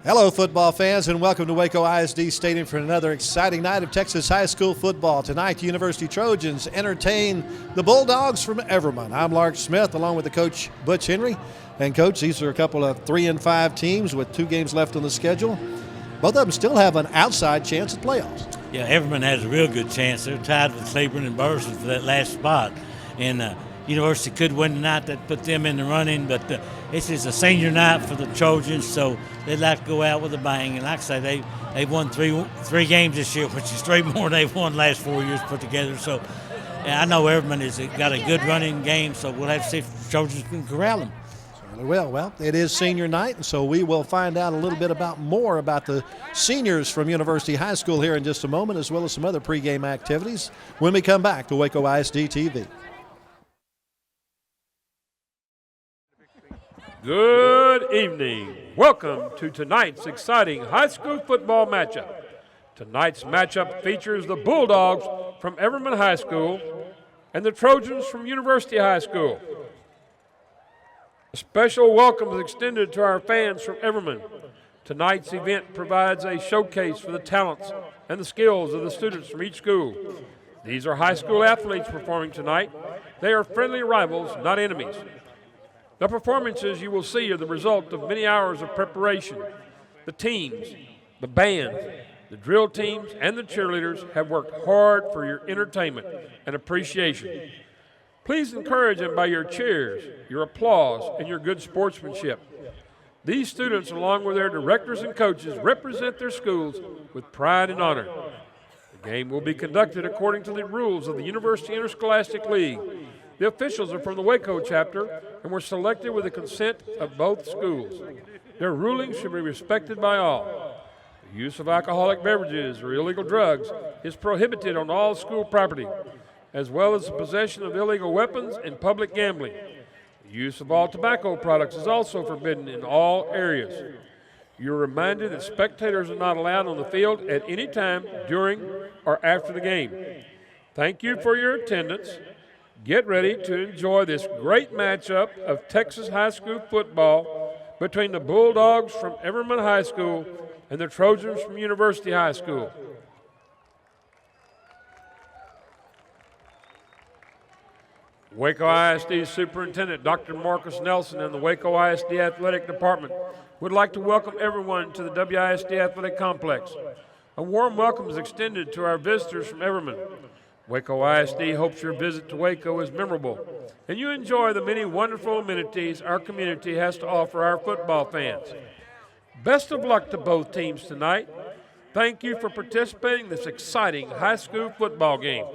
Hello, football fans, and welcome to Waco ISD Stadium for another exciting night of Texas high school football. Tonight, the University Trojans entertain the Bulldogs from Everman. I'm Lark Smith, along with the coach, Butch Henry. And, Coach, these are a couple of 3-5 teams with 2 games left on the schedule. Both of them still have an outside chance at playoffs. Yeah, Everman has a real good chance. They're tied with Claiborne and Burson for that last spot. And University could win tonight. That put them in the running, but this is a senior night for the Trojans, so they'd like to go out with a bang. And like I say, they've won three games this year, which is 3 more than they've won the last 4 years put together. So I know Everman has got a good running game, so we'll have to see if the Trojans can corral them. Certainly will. Well, it is senior night, and so we will find out a little bit more about the seniors from University High School here in just a moment, as well as some other pregame activities when we come back to Waco ISD TV. Good evening. Welcome to tonight's exciting high school football matchup. Tonight's matchup features the Bulldogs from Everman High School and the Trojans from University High School. A special welcome is extended to our fans from Everman. Tonight's event provides a showcase for the talents and the skills of the students from each school. These are high school athletes performing tonight. They are friendly rivals, not enemies. The performances you will see are the result of many hours of preparation. The teams, the band, the drill teams, and the cheerleaders have worked hard for your entertainment and appreciation. Please encourage them by your cheers, your applause, and your good sportsmanship. These students, along with their directors and coaches, represent their schools with pride and honor. The game will be conducted according to the rules of the University Interscholastic League. The officials are from the Waco chapter and were selected with the consent of both schools. Their rulings should be respected by all. The use of alcoholic beverages or illegal drugs is prohibited on all school property, as well as the possession of illegal weapons and public gambling. The use of all tobacco products is also forbidden in all areas. You're reminded that spectators are not allowed on the field at any time during or after the game. Thank you for your attendance. Get ready to enjoy this great matchup of Texas high school football between the Bulldogs from Everman High School and the Trojans from University High School. Waco ISD Superintendent Dr. Marcus Nelson and the Waco ISD Athletic Department would like to welcome everyone to the WISD Athletic Complex. A warm welcome is extended to our visitors from Everman. Waco ISD hopes your visit to Waco is memorable and you enjoy the many wonderful amenities our community has to offer our football fans. Best of luck to both teams tonight. Thank you for participating in this exciting high school football game.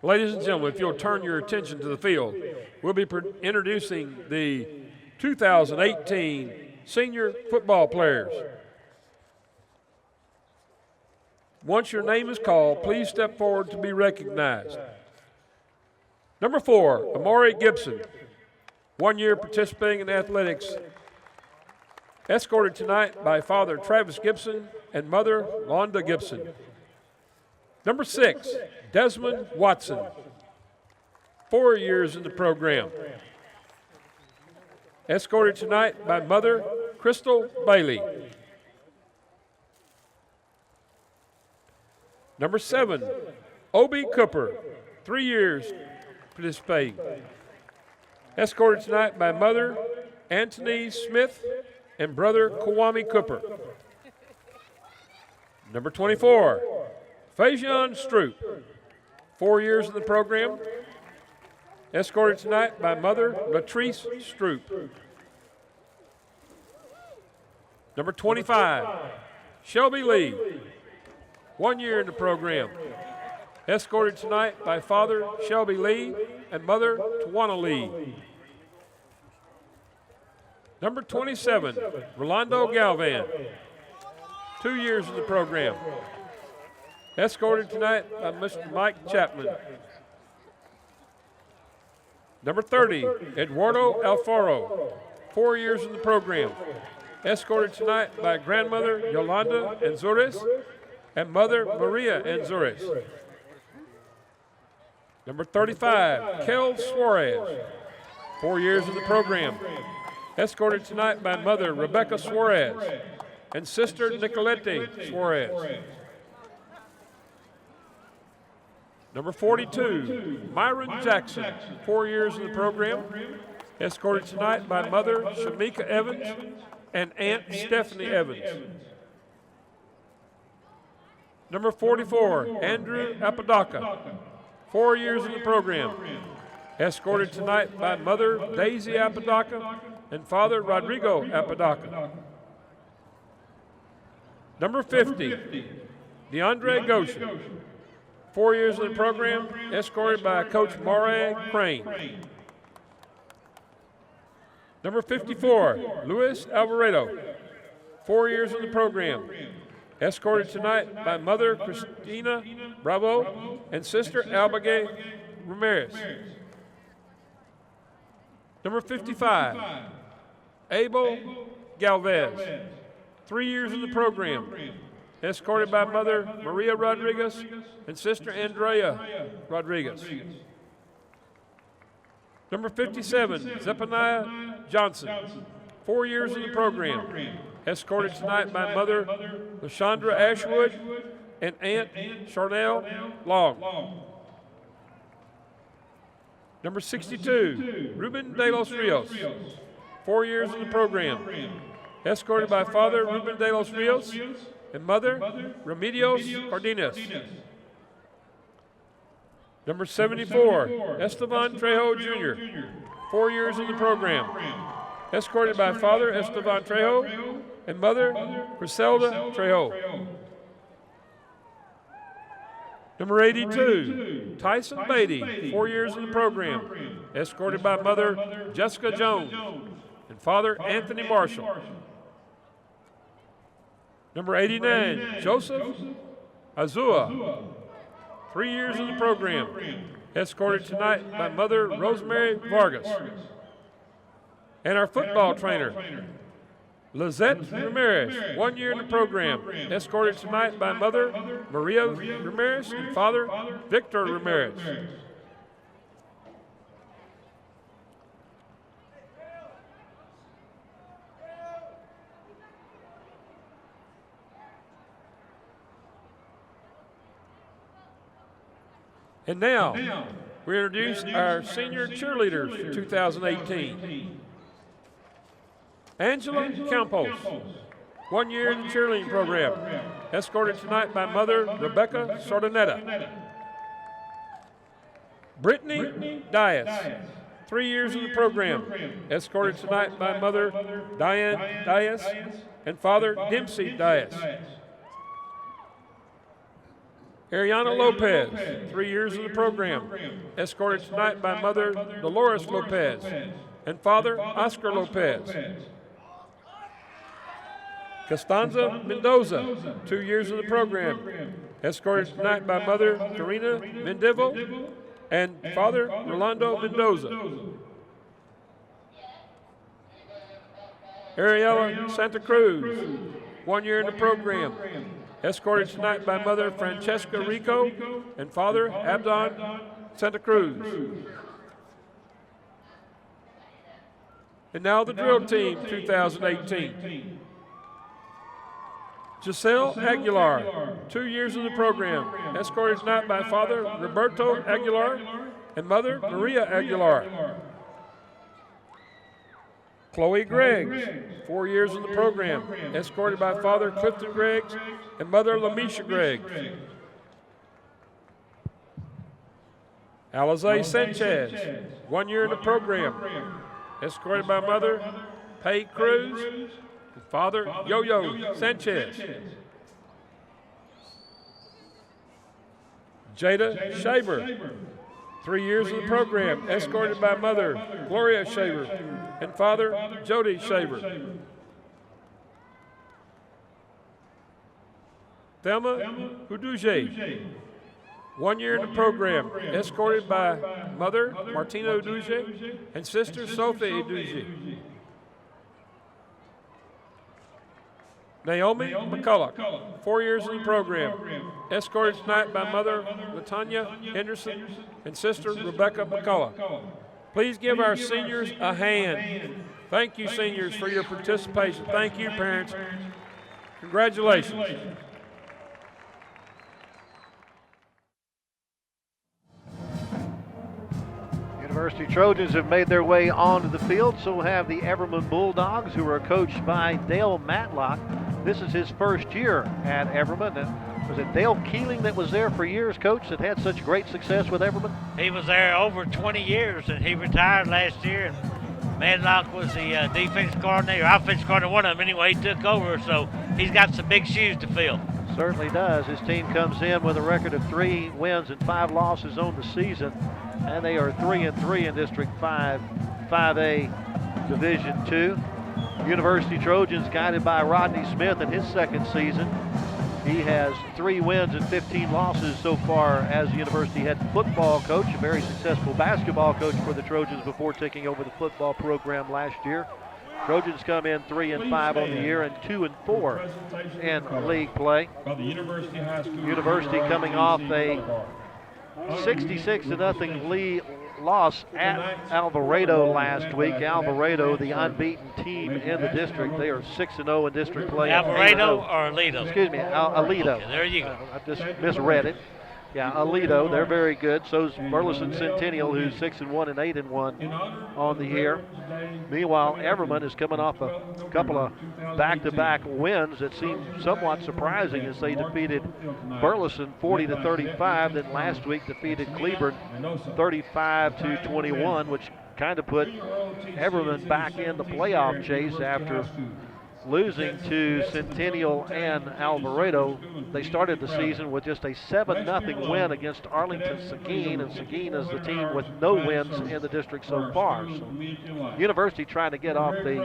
Ladies and gentlemen, if you'll turn your attention to the field, we'll be introducing the 2018 senior football players. Once your name is called, please step forward to be recognized. Number 4, Amari Gibson, 1 year participating in athletics, escorted tonight by Father Travis Gibson and Mother Londa Gibson. Number 6, Desmond Watson, 4 years in the program. Escorted tonight by Mother Crystal Bailey. Number 7, Obi Cooper, 3 years participating. Escorted tonight by Mother Anthony Smith and Brother Kwame Cooper. Number 24, Fajon Stroop, 4 years in the program. Escorted tonight by Mother Latrice Stroop. Number 25, Shelby Lee, 1 year in the program. Escorted tonight by Father Shelby Lee and Mother Tawana Lee. Number 27, Rolando Galvan, 2 years in the program. Escorted tonight by Mr. Mike Chapman. Number 30, Eduardo Alfaro, 4 years in the program. Escorted tonight by grandmother Yolanda Enzores and mother Maria Enzores. Number 35, Kel Suarez, 4 years in the program. Escorted tonight by mother Rebecca Suarez and sister Nicolette Suarez. Number 42, Myron Jackson, 4 years in the program. Escorted tonight by mother Shamika Evans and aunt Stephanie Evans. Number 44, Andrew Apodaca, 4 years in the program. Escorted tonight by mother Daisy Apodaca and father Rodrigo Apodaca. Number 50, DeAndre Goshen, 4 years in the program, escorted by Coach Morag Crane. Number 54, Luis Alvarado, 4 years in the program, escorted tonight by mother Christina Bravo and sister Albague Ramirez. Number 55, Abel Galvez, 3 years in the program, escorted by mother Maria Rodriguez and sister Andrea Rodriguez. Number 57, Zephaniah Johnson, 4 years in the program, escorted tonight by mother LaShondra Ashwood and aunt Charnel Long. Number 62, Ruben de los Rios, 4 years in the program, escorted by father Ruben de los Rios and mother Remedios Cardenas. Number 74, Esteban Trejo Jr., 4 years in the program, escorted by father Esteban Trejo and mother Griselda Trejo. Number 82, Tyson Beatty, 4 years in the program, escorted by mother Jessica Jones and father Anthony Marshall. Number 89, Joseph Azua, 3 years in the program, escorted tonight by mother Rosemary Vargas. And our football trainer, Lizette Ramirez, 1 year in the program, escorted tonight by mother Maria Ramirez and father Victor Ramirez. And now, we introduce our senior cheerleaders for 2018. Angela Campos, 1 year in the cheerleading program, escorted tonight by mother Rebecca Sardinetta. Brittany Dias, 3 years in the program, escorted tonight by mother Diane Dias and father Dempsey Dias. Ariana Lopez, 3 years in the program, escorted tonight by mother Dolores Lopez and father Oscar Lopez. Costanza Mendoza, 2 years in the program, escorted tonight by mother Karina Mendivo and father Rolando Mendoza. Ariela Santa Cruz, 1 year in the program, escorted tonight by mother Francesca Rico and father Abdon Santa Cruz. And now the drill team 2018. Giselle Aguilar, 2 years in the program, escorted tonight by father Roberto Aguilar and mother Maria Aguilar. Chloe Greggs, 4 years in the program, escorted by father Clifton Greggs and mother Lamisha Greggs. Alize Sanchez, 1 year in the program, escorted by mother Pay Cruz and father Yo-Yo Sanchez. Jada Shaver, 3 years in the program, escorted by mother Gloria Shaver and father Jody Shaver. Thelma Uduje, 1 year in the program, escorted by mother Martina Uduje and sister Sophie Uduje. Naomi McCulloch, 4 years in the program, escorted tonight by Mother Latanya Henderson and Sister Rebecca McCulloch. Please give our seniors a hand. Thank you, seniors, for your participation. Thank you, parents. Congratulations. University Trojans have made their way onto the field, so have the Everman Bulldogs, who are coached by Dale Matlock. This is his first year at Everman. Was it Dale Keeling that was there for years, Coach, that had such great success with Everman? He was there over 20 years, and he retired last year. And Matlock was the defense coordinator, offense coordinator, one of them anyway. He took over, so he's got some big shoes to fill. Certainly does. His team comes in with a record of 3 wins and 5 losses on the season, and they are 3-3 in District 5, 5A Division II. University Trojans, guided by Rodney Smith in his second season. He has 3 wins and 15 losses so far as the university head football coach, a very successful basketball coach for the Trojans before taking over the football program last year. Trojans come in 3-5 on the year and 2-4 in league play. University coming off a 66-0 lead loss at Alvarado last week. Alvarado, the unbeaten team in the district. They are 6-0 in district play. Alvarado or Aledo? Excuse me, Aledo. Okay, there you go. I just misread it. Yeah, Aledo, they're very good. So's Burleson Centennial, who's 6-1 and 8-1 on the year. Meanwhile, Everman is coming off a couple of back-to-back wins that seem somewhat surprising as they defeated Burleson 40-35, then last week defeated Cleburne 35-21, which kind of put Everman back in the playoff chase after losing to Centennial and Alvarado. They started the season with just a 7-0 win against Arlington Seguin, and Seguin is the team with no wins in the district so far. So University trying to get off the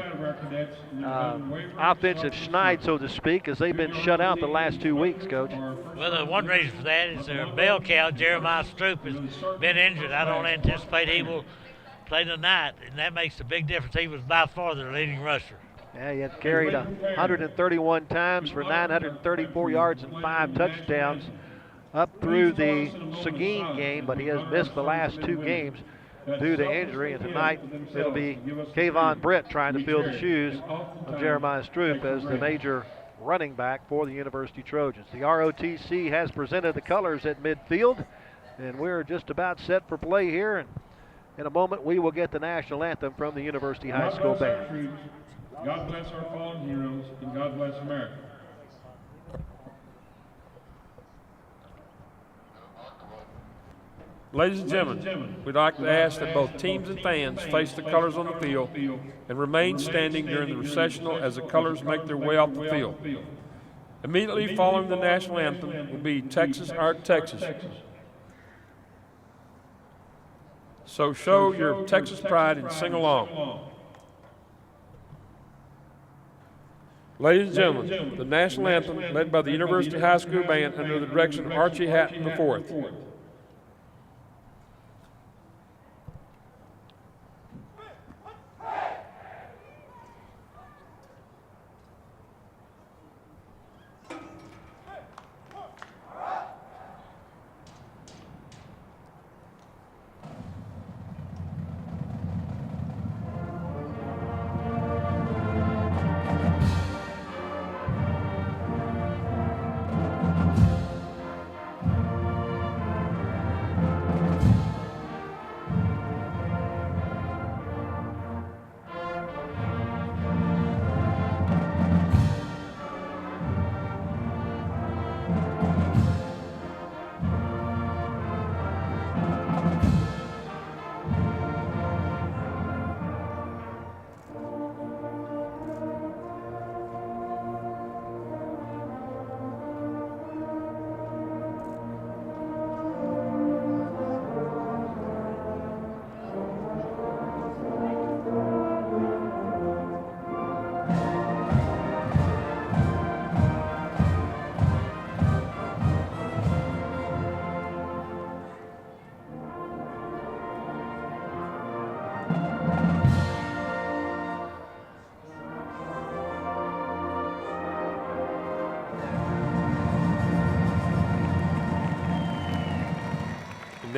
offensive schneid, so to speak, as they've been shut out the last 2 weeks, Coach. Well, the one reason for that is their bell cow, Jeremiah Stroop, has been injured. I don't anticipate he will play tonight, and that makes a big difference. He was by far their leading rusher. Yeah, he had carried 131 times for 934 yards and 5 touchdowns up through the Seguin game, but he has missed the last 2 games due to injury, and tonight it'll be Kayvon Britt trying to fill the shoes of Jeremiah Stroop as the major running back for the University Trojans. The ROTC has presented the colors at midfield, and we're just about set for play here, and in a moment we will get the national anthem from the University High School Band. God bless our fallen heroes, and God bless America. Ladies and gentlemen, we'd like to ask that both teams and fans face the colors on the field and remain standing during the recessional as the colors make their way off the field. Immediately following the national anthem will be Texas Art Texas. So show your Texas pride and sing along. Ladies and gentlemen, the national anthem led by the University High School Band under the direction of Archie Hatton IV.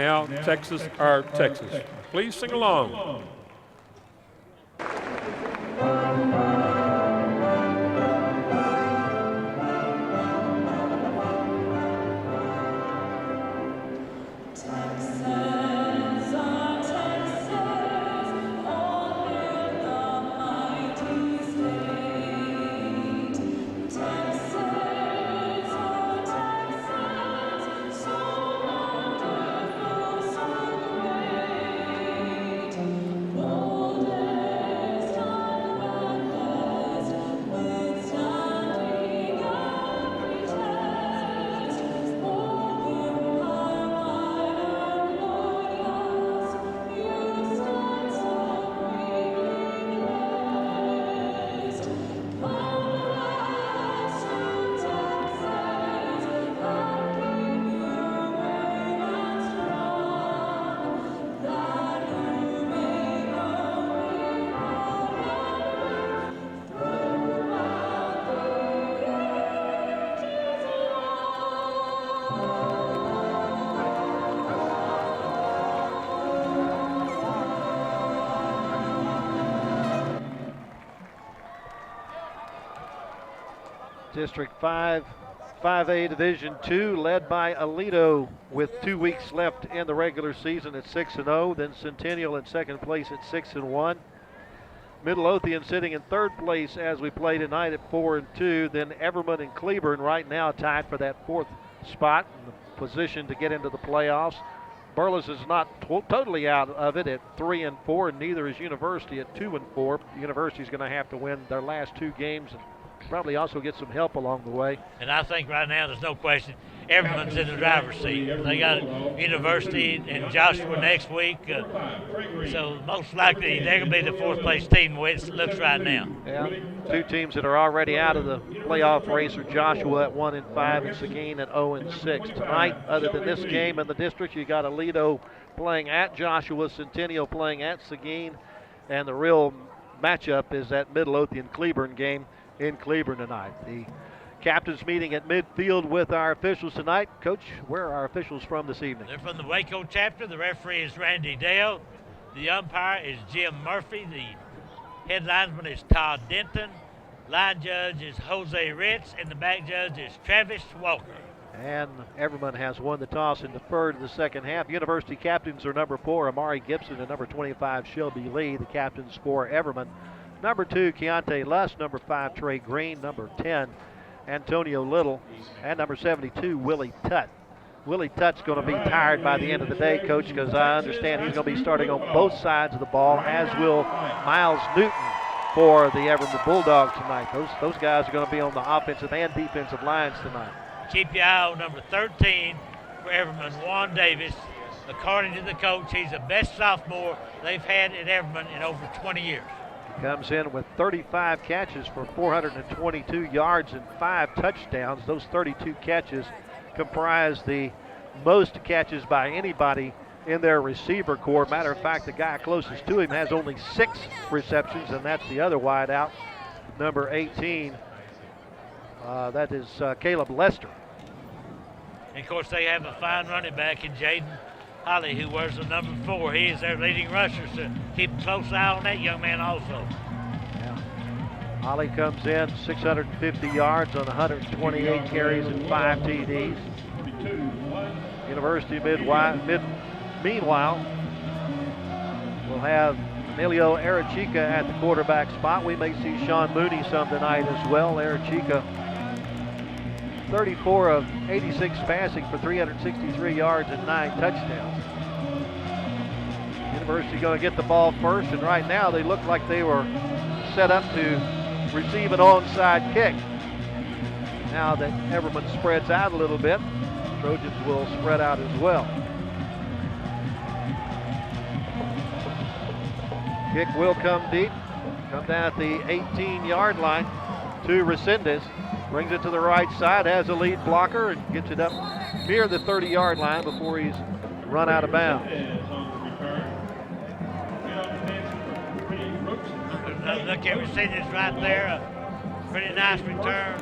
now Texas our Texas. Please sing along. District 5, 5A Division II, led by Aledo with 2 weeks left in the regular season at 6-0. Then Centennial in second place at 6-1. Midlothian sitting in third place as we play tonight at 4-2. Then Everman and Cleburne right now tied for that fourth spot in the position to get into the playoffs. Burles is not totally out of it at 3-4, and neither is University at 2-4. University is going to have to win their last 2 games and probably also get some help along the way. And I think right now there's no question everyone's in the driver's seat. They got University and Joshua next week, so most likely they're going to be the fourth place team the way it looks right now. Yeah, 2 teams that are already out of the playoff race are Joshua at 1-5 and Seguin at 0-6. Tonight, other than this game in the district, you got Aledo playing at Joshua, Centennial playing at Seguin, and the real matchup is that Midlothian-Cleburne game in Cleburne tonight. The captain's meeting at midfield with our officials tonight. Coach, where are our officials from this evening? They're from the Waco chapter. The referee is Randy Dale. The umpire is Jim Murphy. The head linesman is Todd Denton. Line judge is Jose Ritz, and the back judge is Travis Walker. And Everman has won the toss and deferred to the second half. University captains are number 4, Amari Gibson, and number 25, Shelby Lee. The captains for Everman. Number 2, Keontae Luss. Number 5, Trey Green. Number 10, Antonio Little. And number 72, Willie Tutt. Willie Tutt's going to be tired by the end of the day, Coach, because I understand he's going to be starting on both sides of the ball, as will Miles Newton for the Everman Bulldogs tonight. Those guys are going to be on the offensive and defensive lines tonight. Keep your eye on number 13 for Everman, Juan Davis. According to the coach, he's the best sophomore they've had at Everman in over 20 years. Comes in with 35 catches for 422 yards and 5 touchdowns. Those 32 catches comprise the most catches by anybody in their receiver corps. Matter of fact, the guy closest to him has only 6 receptions, and that's the other wideout, number 18. That is Caleb Lester. And of course, they have a fine running back in Jaden Holly, who wears the number 4. He is their leading rusher, so keep a close eye on that young man also. Yeah. Holly comes in 650 yards on 128 carries and 5 TDs. University meanwhile, will have Emilio Arachica at the quarterback spot. We may see Sean Mooney some tonight as well. Arachica, 34 of 86 passing for 363 yards and 9 touchdowns. University going to get the ball first, and right now they look like they were set up to receive an onside kick. Now that Everman spreads out a little bit, Trojans will spread out as well. Kick will come deep, come down at the 18-yard line to Resendez. Brings it to the right side, has a lead blocker, and gets it up near the 30-yard line before he's run out of bounds. Look at Resendez right there. A pretty nice return.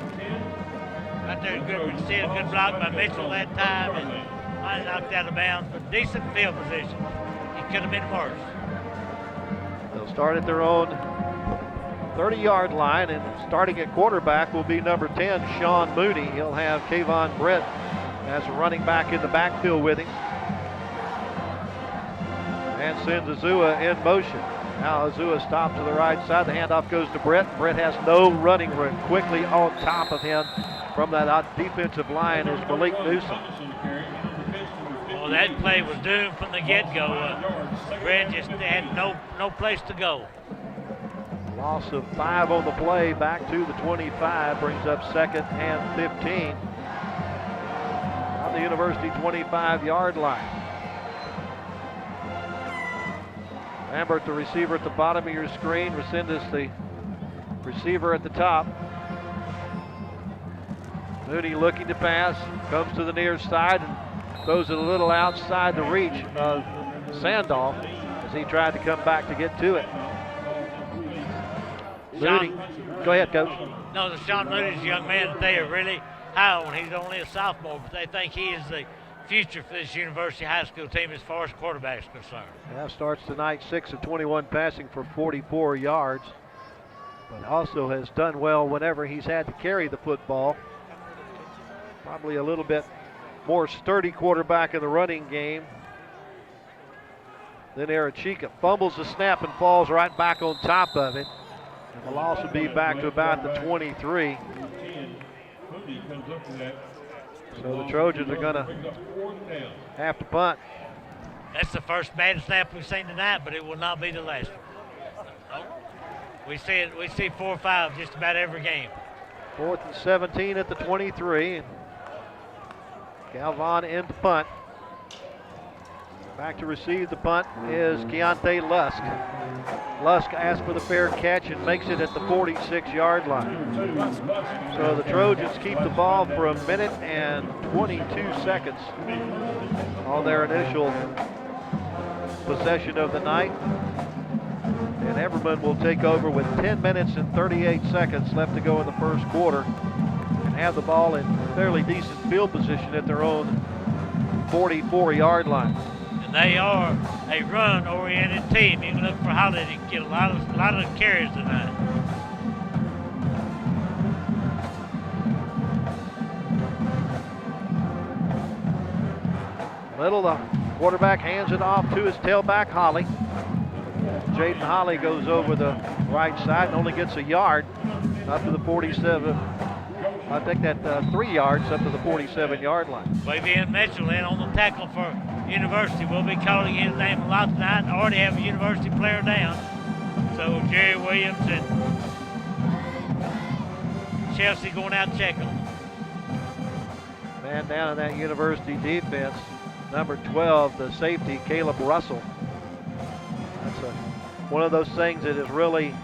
Right there, good. We see a good block by Mitchell that time. And Might have knocked out of bounds, but decent field position. He could have been worse. They'll start at their own 30-yard line, and starting at quarterback will be number 10, Sean Mooney. He'll have Kayvon Brett as a running back in the backfield with him. And sends Azua in motion. Now Azua stops to the right side. The handoff goes to Brett. Brett has no running room. Quickly on top of him from that defensive line is Malik Newsom. Well, that play was doomed from the get-go. Brett just had no place to go. Loss of 5 on the play, back to the 25, brings up 2nd and 15 on the University 25-yard line. Lambert, the receiver at the bottom of your screen. Resendez, the receiver at the top. Mooney looking to pass, comes to the near side and throws it a little outside the reach of Sandolph as he tried to come back to get to it. Mooney, go ahead, Coach. No, Sean Moody's a young man that they are really high on. He's only a sophomore, but they think he is the future for this University High School team as far as quarterback is concerned. Yeah, starts tonight 6 of 21 passing for 44 yards, but also has done well whenever he's had to carry the football. Probably a little bit more sturdy quarterback in the running game than Arachika. Fumbles the snap and falls right back on top of it. And the loss will be back to about the 23. So the Trojans are going to have to punt. That's the first bad snap we've seen tonight, but it will not be the last one. We see 4 or 5 just about every game. 4th and 17 at the 23. Galvan in to punt. Back to receive the punt is Keontae Lusk. Lusk asks for the fair catch and makes it at the 46-yard line. So the Trojans keep the ball for 1 minute and 22 seconds on their initial possession of the night. And Everman will take over with 10 minutes and 38 seconds left to go in the first quarter and have the ball in fairly decent field position at their own 44-yard line. And they are a run-oriented team. You can look for Holiday to get a lot of carries tonight. Little, the quarterback hands it off to his tailback, Holly. Jaden Holly goes over the right side and only gets a yard up to the 47. I think that 3 yards up to the 47-yard line. Wavian Mitchell in on the tackle for University. We'll be calling his name a lot tonight. Already have a University player down. So Jerry Williams and Chelsea going out to check him. Man down in that University defense, number 12, the safety, Caleb Russell. That's one of those things that has really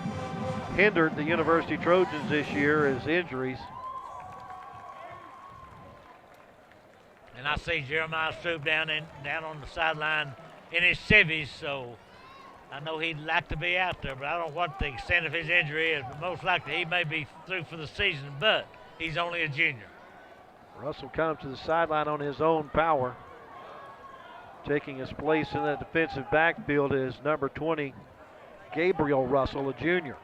hindered the University Trojans this year is injuries. And I see Jeremiah Stroop down on the sideline in his civvies, so I know he'd like to be out there, but I don't know what the extent of his injury is, but most likely he may be through for the season, but he's only a junior. Russell comes to the sideline on his own power. Taking his place in the defensive backfield is number 20, Gabriel Russell, a junior.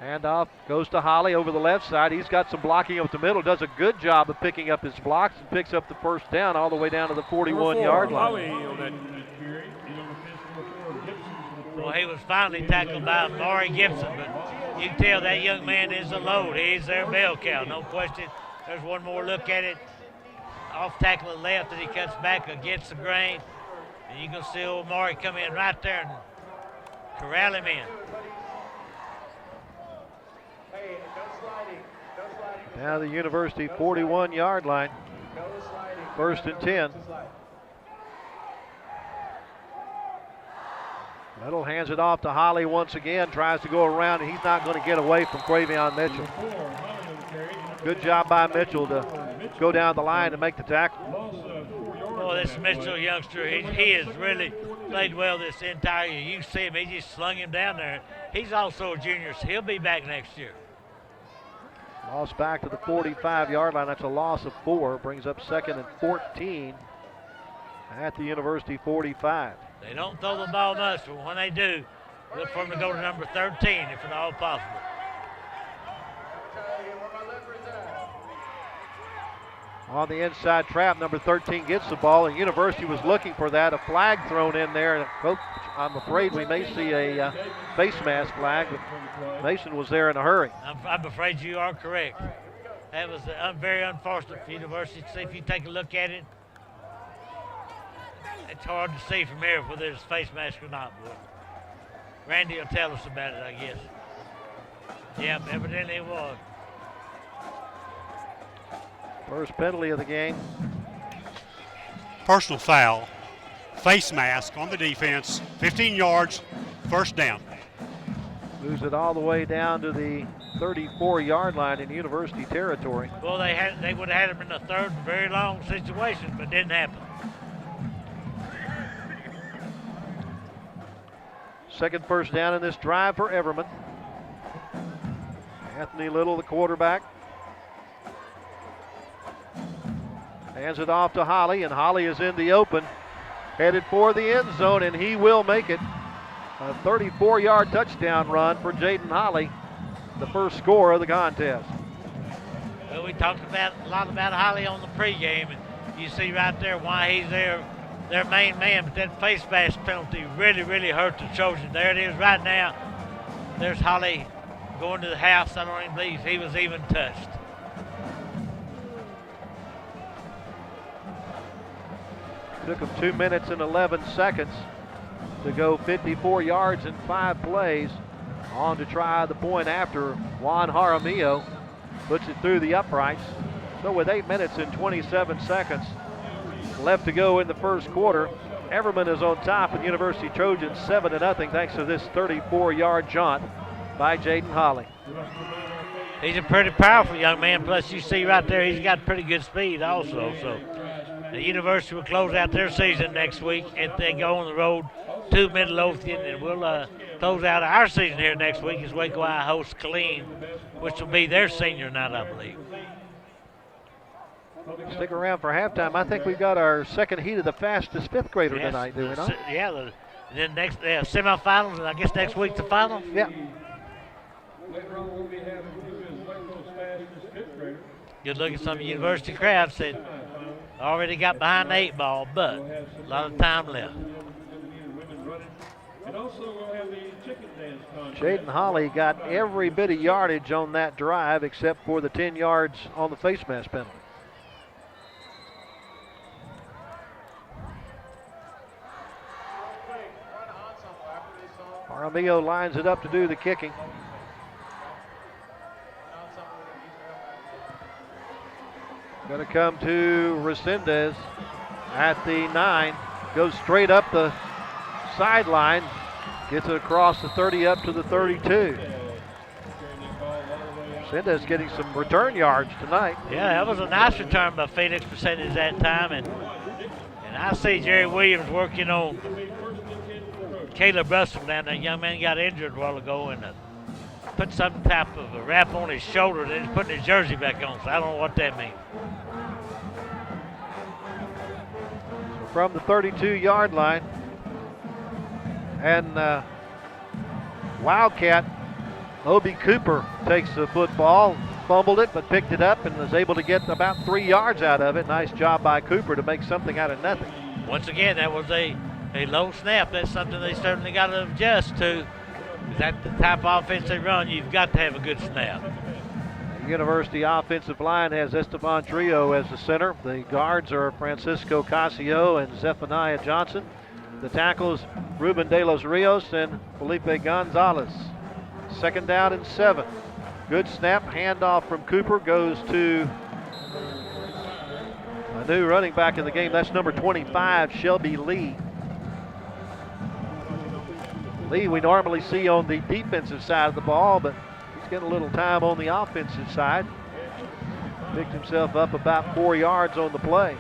Handoff goes to Holly over the left side. He's got some blocking up the middle. Does a good job of picking up his blocks and picks up the first down all the way down to the 41-yard line. Well, he was finally tackled by Maury Gibson, but you can tell that young man is a load. He's their bell cow, no question. There's one more look at it. Off tackle to the left, and he cuts back against the grain. And you can see old Maury come in right there and corral him in. Now the University 41-yard line. 1st and 10. Little hands it off to Holly once again, tries to go around, and he's not going to get away from Quavion Mitchell. Good job by Mitchell to go down the line and make the tackle. Boy, this Mitchell youngster, he has really played well this entire year. You can see him, he just slung him down there. He's also a junior, so he'll be back next year. Lost back to the 45-yard line. That's a loss of 4. Brings up 2nd and 14 at the University 45. They don't throw the ball much, but when they do, look for them to go to number 13 if at all possible. On the inside trap, number 13 gets the ball, and University was looking for that. A flag thrown in there, and Coach, I'm afraid we may see a face mask flag, but Mason was there in a hurry. I'm afraid you are correct. That was very unfortunate for University to see. If you take a look at it, it's hard to see from here whether it's face mask or not. But Randy will tell us about it, I guess. Yep, evidently it was. First penalty of the game. Personal foul, face mask on the defense, 15 yards, first down. Moves it all the way down to the 34-yard line in University territory. Well, they would have had him in the third and very long situation, but it didn't happen. Second first down in this drive for Everman. Anthony Little, the quarterback. Hands it off to Holly, and Holly is in the open, headed for the end zone, and he will make it. A 34-yard touchdown run for Jaden Holly, the first score of the contest. Well, we talked a lot about Holly on the pregame, and you see right there why he's their main man, but that face mask penalty really, really hurt the Trojans. There it is right now. There's Holly going to the house. I don't even believe he was even touched. Took him 2 minutes and 11 seconds to go 54 yards in 5 plays. On to try the point after. Juan Jaramillo puts it through the uprights. So with 8 minutes and 27 seconds left to go in the first quarter, Everman is on top, and University Trojans 7-0 thanks to this 34-yard jaunt by Jaden Holly. He's a pretty powerful young man. Plus, you see right there, he's got pretty good speed also. So the University will close out their season next week if they go on the road to Midlothian, and we'll close out our season here next week as Waco I hosts Killeen, which will be their senior night, I believe. Stick around for halftime. I think we've got our second heat of the fastest fifth grader tonight, do we not? Yeah, then next semifinals, and I guess next week's the final. Yeah. Later on, we'll be having Waco's fastest fifth grader. Good look at some University crowds said already got behind the 8 ball, but a lot of time left. And also we'll have the chicken dance contest. Jaden Holly got every bit of yardage on that drive except for the 10 yards on the face mask penalty. Jaramillo lines it up to do the kicking. Going to come to Resendez at the 9. Goes straight up the sideline. Gets it across the 30 up to the 32. Resendez getting some return yards tonight. Yeah, that was a nice return by Phoenix Resendez that time. And I see Jerry Williams working on Caleb Russell down there. Young man got injured a while ago and put some type of a wrap on his shoulder. Then he's putting his jersey back on, so I don't know what that means. From the 32-yard line. And Wildcat, Obi Cooper takes the football, fumbled it, but picked it up and was able to get about 3 yards out of it. Nice job by Cooper to make something out of nothing. Once again, that was a low snap. That's something they certainly got to adjust to. That's the type of offense they run. You've got to have a good snap. The University offensive line has Esteban Trio as the center. The guards are Francisco Casio and Zephaniah Johnson. The tackles, Ruben De Los Rios and Felipe Gonzalez. Second down and 7. Good snap, handoff from Cooper goes to a new running back in the game. That's number 25, Shelby Lee. Lee we normally see on the defensive side of the ball, but he's getting a little time on the offensive side. Picked himself up about 4 yards on the play.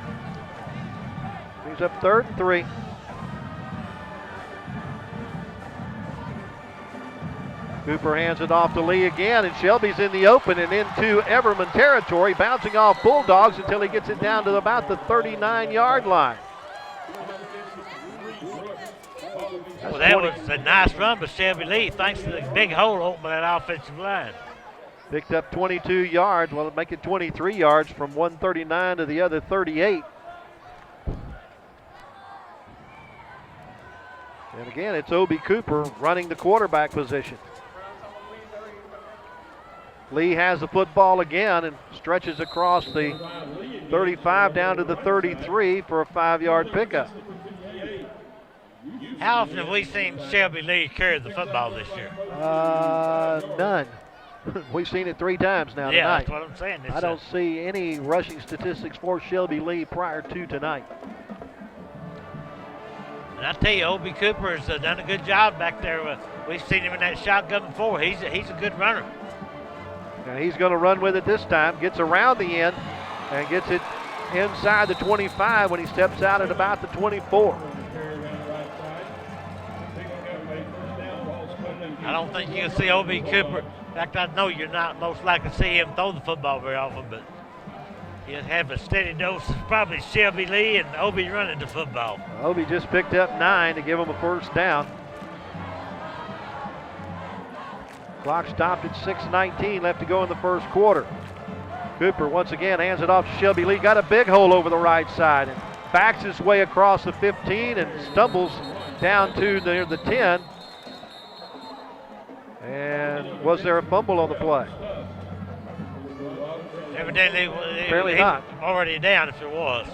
Brings up 3rd and 3. Cooper hands it off to Lee again, and Shelby's in the open and into Everman territory, bouncing off Bulldogs until he gets it down to about the 39-yard line. Well, that was a nice run by Shelby Lee, thanks to the big hole open by that offensive line. Picked up 22 yards. Well, it'll make it 23 yards from 139 to the other 38. And again, it's Obi Cooper running the quarterback position. Lee has the football again and stretches across the 35 down to the 33 for a 5-yard pickup. How often have we seen Shelby Lee carry the football this year? None. We've seen it 3 times now yeah, tonight. That's what I'm saying. I don't see any rushing statistics for Shelby Lee prior to tonight. And I tell you, Obi Cooper has done a good job back there. We've seen him in that shotgun before. He's a good runner. Now he's going to run with it this time. Gets around the end and gets it inside the 25 when he steps out at about the 24. I don't think you can see Obi Cooper. In fact, I know you're not most likely to see him throw the football very often, but he'll have a steady dose of probably Shelby Lee and Obi running the football. Obi just picked up 9 to give him a 1st down. Clock stopped at 6:19 left to go in the 1st quarter. Cooper once again hands it off to Shelby Lee. Got a big hole over the right side and backs his way across the 15 and stumbles down to near the 10. And was there a fumble on the play? Evidently, Apparently not. Already down if there was.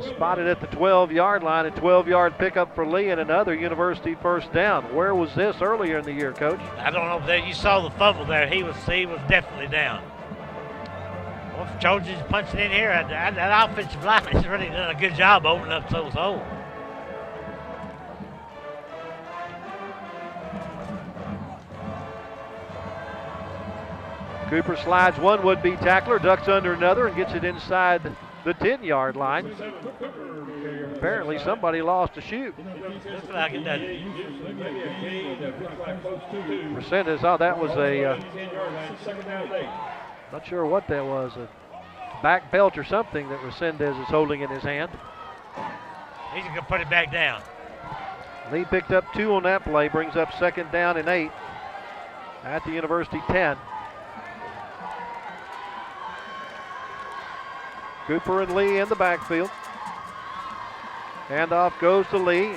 Spotted at the 12-yard line, a 12-yard pickup for Lee and another University 1st down. Where was this earlier in the year, Coach? I don't know. There you saw the fumble there. He was definitely down. Well, if Trojans punching in here, that offensive line has really done a good job opening up those holes. Cooper slides one would-be tackler, ducks under another, and gets it inside the 10-yard line. Apparently somebody lost a shoe. Looks like it does. Resendez, that was not sure what that was, a back belt or something that Resendez is holding in his hand. He's going to put it back down. Lee picked up 2 on that play, brings up 2nd down and 8 at the University 10. Cooper and Lee in the backfield. Handoff goes to Lee.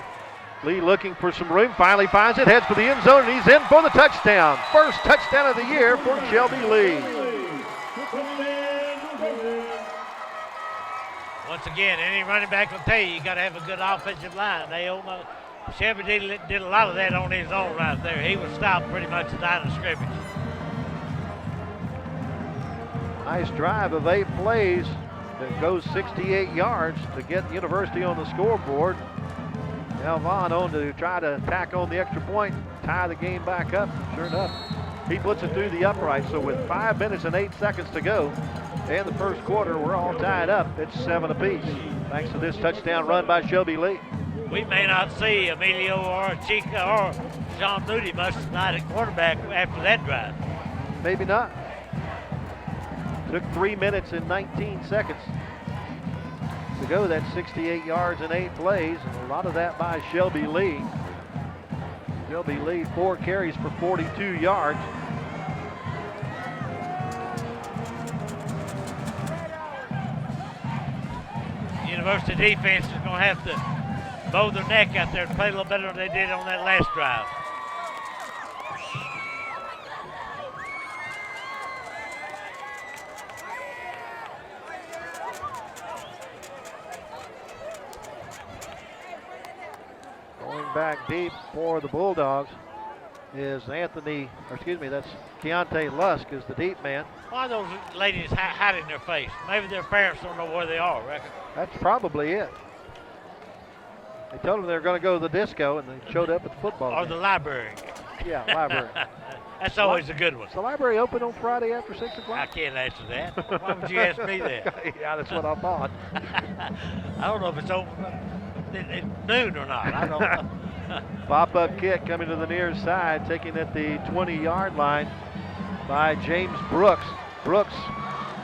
Lee looking for some room, finally finds it, heads for the end zone, and he's in for the touchdown. 1st touchdown of the year for Shelby Lee. Once again, any running back will tell you got to have a good offensive line. Shelby did a lot of that on his own right there. He was stopped pretty much at the line of scrimmage. Nice drive of 8 plays. That goes 68 yards to get University on the scoreboard. Now Vaughn on to try to tack on the extra point, tie the game back up. Sure enough, he puts it through the upright. So with 5 minutes and 8 seconds to go in the 1st quarter, we're all tied up. It's 7 apiece. Thanks to this touchdown run by Shelby Lee. We may not see Emilio or Chica or Sean Moody much tonight at quarterback after that drive. Maybe not. Took 3 minutes and 19 seconds to go. That's 68 yards and 8 plays, and a lot of that by Shelby Lee. Shelby Lee, 4 carries for 42 yards. University defense is going to have to bow their neck out there and play a little better than they did on that last drive. Back deep for the Bulldogs is that's Keontae Lusk is the deep man. Why are those ladies hiding their face? Maybe their parents don't know where they are, reckon. That's probably it. They told them they were going to go to the disco, and they showed up at the football Or game. the library. Yeah, library. That's always a good one. Is the library open on Friday after 6 I o'clock? can't answer that. Why would you ask me that? Yeah, that's what I thought. I don't know if it's open at noon or not. I don't know. Pop-up kick coming to the near side, taking at the 20-yard line by James Brooks. Brooks,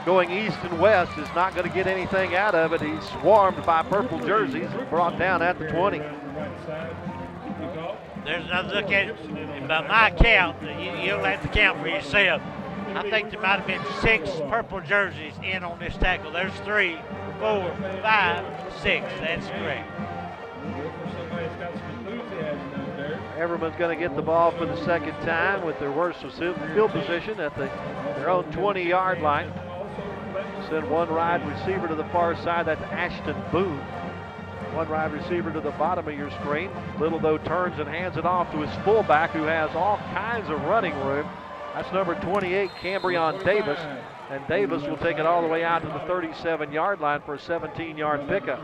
going east and west, is not going to get anything out of it. He's swarmed by purple jerseys and brought down at the 20. There's another look at it. By my count, you'll have to count for yourself. I think there might have been 6 purple jerseys in on this tackle. There's 3, 4, 5, 6. That's correct. Everman's going to get the ball for the second time with their worst field position at their own 20-yard line. Send one wide receiver to the far side. That's Ashton Boone. One wide receiver to the bottom of your screen. Little, though, turns and hands it off to his fullback, who has all kinds of running room. That's number 28, Cambrion Davis. And Davis will take it all the way out to the 37-yard line for a 17-yard pickup.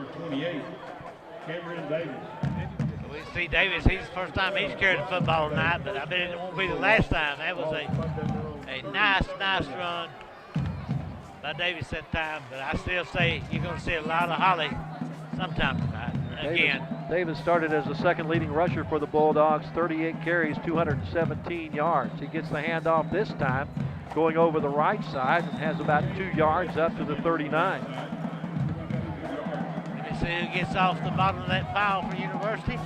We see Davis, he's the first time he's carried the football tonight, but I bet it won't be the last time. That was a nice run by Davis that time, but I still say you're going to see a lot of Holly sometime tonight. Again, Davis started as the second leading rusher for the Bulldogs, 38 carries, 217 yards. He gets the handoff this time, going over the right side, and has about 2 yards up to the 39. Let me see who gets off the bottom of that pile for University.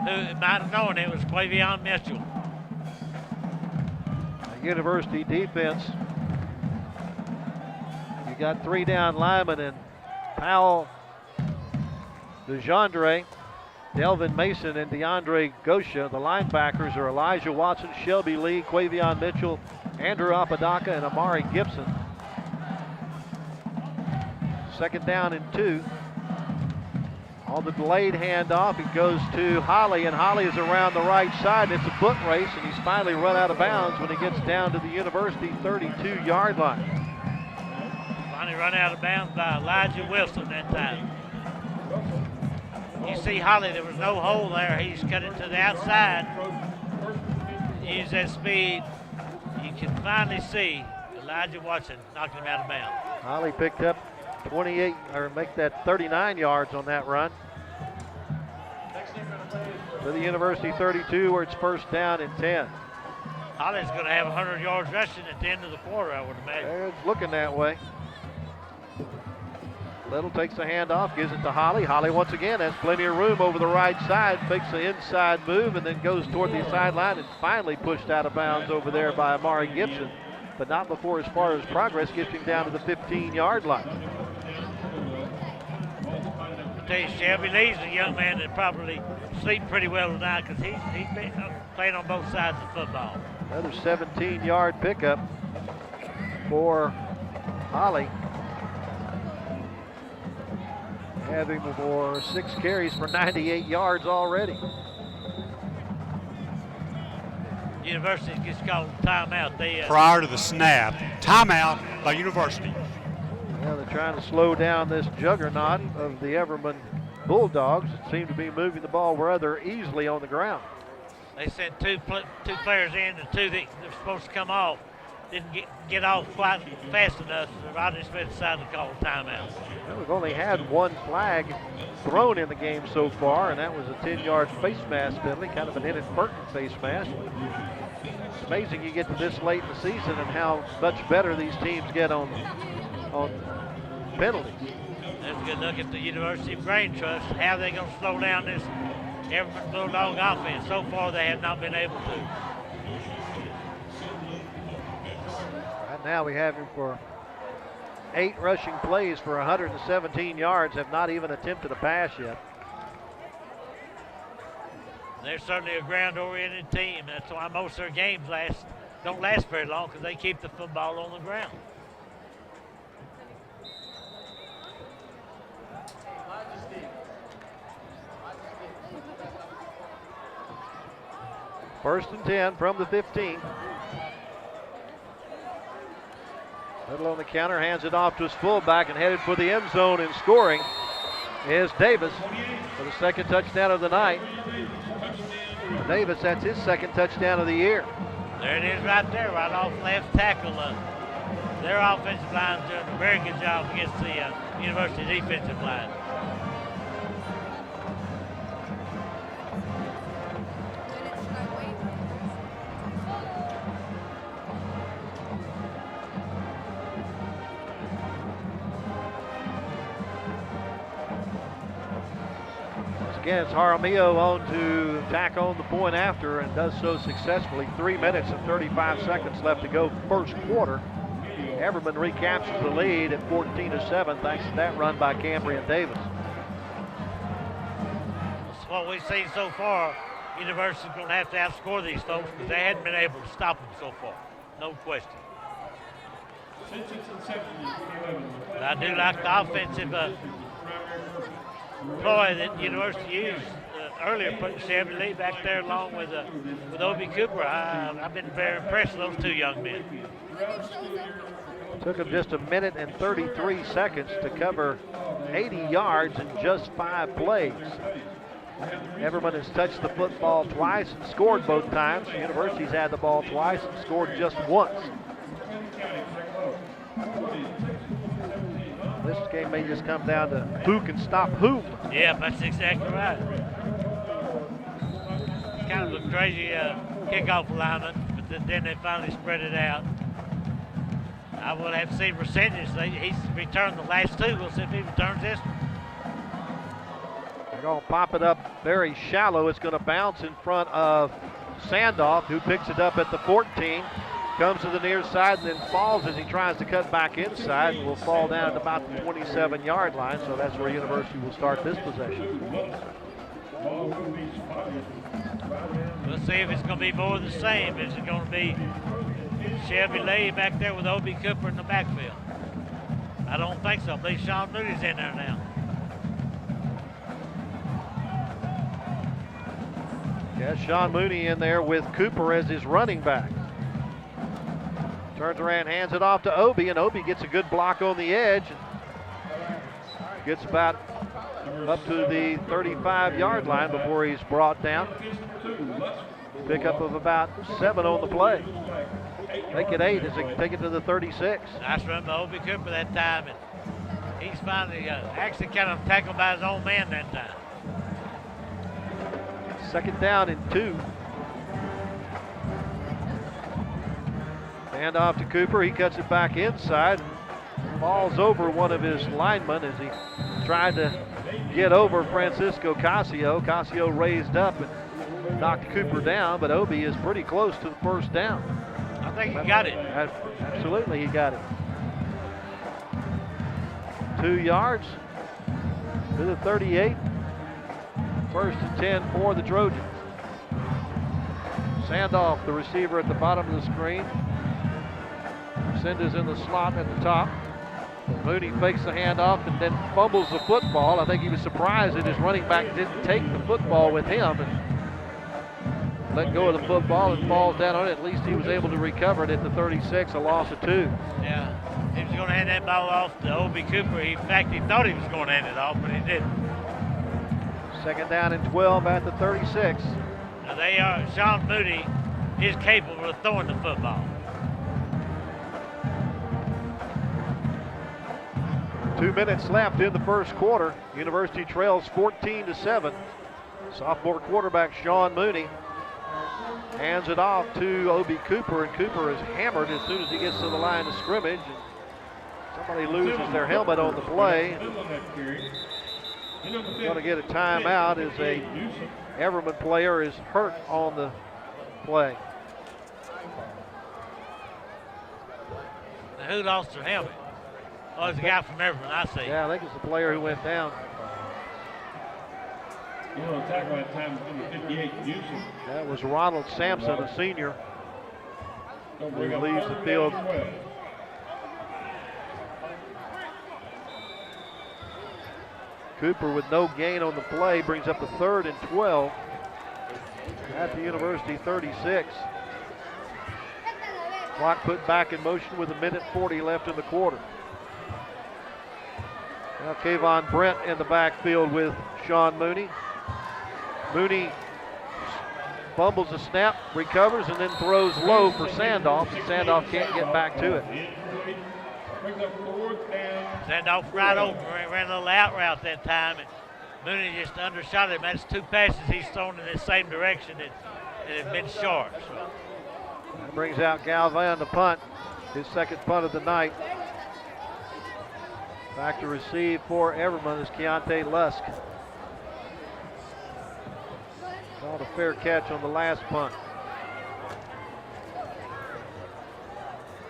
Who might have known it was Quavion Mitchell. University defense. You got 3 down linemen and Powell, DeJandre, Delvin Mason, and DeAndre Gosha. The linebackers are Elijah Watson, Shelby Lee, Quavion Mitchell, Andrew Apodaca, and Amari Gibson. Second down and 2. On the delayed handoff, it goes to Holly, and Holly is around the right side. It's a foot race, and he's finally run out of bounds when he gets down to the University 32-yard line. Finally run out of bounds by Elijah Wilson that time. You see Holly, there was no hole there. He's cut it to the outside. Use that speed. You can finally see Elijah Watson knocking him out of bounds. Holly picked up 28, or make that 39 yards on that run. To the University 32, where it's first down and 10. Holly's going to have 100 yards rushing at the end of the quarter, I would imagine. It's looking that way. Little takes the handoff, gives it to Holly. Holly once again has plenty of room over the right side, fakes the inside move, and then goes toward the sideline and finally pushed out of bounds over there by Amari Gibson, but not before, as far as progress, gets him down to the 15-yard line. I tell you, Shelby Lee's a young man that probably sleep pretty well tonight because he's been playing on both sides of football. Another 17-yard pickup for Holly. Having for 6 carries for 98 yards already. University gets called timeout. Prior to the snap, timeout by University. Well, they're trying to slow down this juggernaut of the Everman Bulldogs that seem to be moving the ball rather easily on the ground. They sent two players in, the 2 that they're supposed to come off didn't get off quite fast enough. So Rodney Smith decided to call a timeout. Well, we've only had 1 flag thrown in the game so far, and that was a 10-yard face mask penalty, kind of an inadvertent face mask. It's amazing you get to this late in the season and how much better these teams get on penalties. That's a good look at the University of Grain Trust. How are they going to slow down this Everman Bulldog offense? So far, they have not been able to. Right now we have him for 8 rushing plays for 117 yards, have not even attempted a pass yet. They're certainly a ground-oriented team. That's why most of their games don't last very long, because they keep the football on the ground. First and 10 from the 15. Little on the counter, hands it off to his fullback, and headed for the end zone and scoring is Davis for the second touchdown of the night. Davis, that's his second touchdown of the year. There it is right there, right off left tackle. Their offensive line's doing a very good job against the University defensive line. Again, it's Jaramillo on to tack on the point after and does so successfully. 3 minutes and 35 seconds left to go first quarter. Everman recaptures the lead at 14-7 thanks to that run by Cambrian Davis. That's what we've seen so far. University's going to have to outscore these folks because they hadn't been able to stop them so far. No question. But I do like the offensive ploy that University used earlier, putting Chevy Lee back there along with Obi Cooper. I've been very impressed with those two young men. Took him just a minute and 33 seconds to cover 80 yards in just 5 plays. Everman has touched the football twice and scored both times. The University's had the ball twice and scored just once. This game may just come down to who can stop whom. Yeah, that's exactly right. It's kind of a crazy kickoff alignment, but then they finally spread it out. I will have to see percentage. He's returned the last 2. We'll see if he returns this one. They're going to pop it up very shallow. It's going to bounce in front of Sandoff, who picks it up at the 14. Comes to the near side and then falls as he tries to cut back inside and will fall down at about the 27-yard line. So that's where University will start this possession. We'll see if it's going to be more of the same. Is it going to be Shelby Lee back there with Obi Cooper in the backfield? I don't think so. I believe Sean Moody's in there now. Yeah, Sean Mooney in there with Cooper as his running back. Turns around, hands it off to Obi, and Obi gets a good block on the edge. And gets about up to the 35-yard line before he's brought down. Pickup of about 7 on the play. Make it 8 as they take it to the 36. Nice run by Obi Cooper that time. And he's finally actually kind of tackled by his own man that time. Second down and 2. Hand off to Cooper. He cuts it back inside. Falls over one of his linemen as he tried to get over Francisco Casio. Casio raised up and knocked Cooper down, but Obi is pretty close to the first down. I think he got it. Absolutely, he got it. 2 yards to the 38. First and 10 for the Trojans. Sandoff, the receiver at the bottom of the screen. Senda's in the slot at the top. Mooney fakes the handoff and then fumbles the football. I think he was surprised that his running back didn't take the football with him and let go of the football and falls down on it. At least he was able to recover it at the 36, a loss of 2. Yeah, he was going to hand that ball off to Obi Cooper. In fact, he thought he was going to hand it off, but he didn't. Second down and 12 at the 36. Now Sean Moody is capable of throwing the football. 2 minutes left in the first quarter. University trails 14-7. Sophomore quarterback Sean Mooney hands it off to Obi Cooper, and Cooper is hammered as soon as he gets to the line of scrimmage. And somebody loses their helmet on the play. Going to get a timeout as a Everman player is hurt on the play. Now, who lost their helmet? Oh, it's a guy from Everman, I see. Yeah, I think it's the player who went down. You know, tackle that time was number 58, Houston. That was Ronald Sampson, a senior, who leaves the field. Cooper with no gain on the play brings up the 3rd and 12 at the University 36. Clock put back in motion with 1:40 left in the quarter. Now Kayvon Brent in the backfield with Sean Mooney. Mooney fumbles the snap, recovers, and then throws low for Sandoff. Sandoff can't get back to it. Sandoff right over, ran a little out route that time, and Mooney just undershot him. That's 2 passes he's thrown in the same direction that have been short. So. That brings out Galvan to punt, his second punt of the night. Back to receive for Everman is Keontae Lusk. Called a fair catch on the last punt.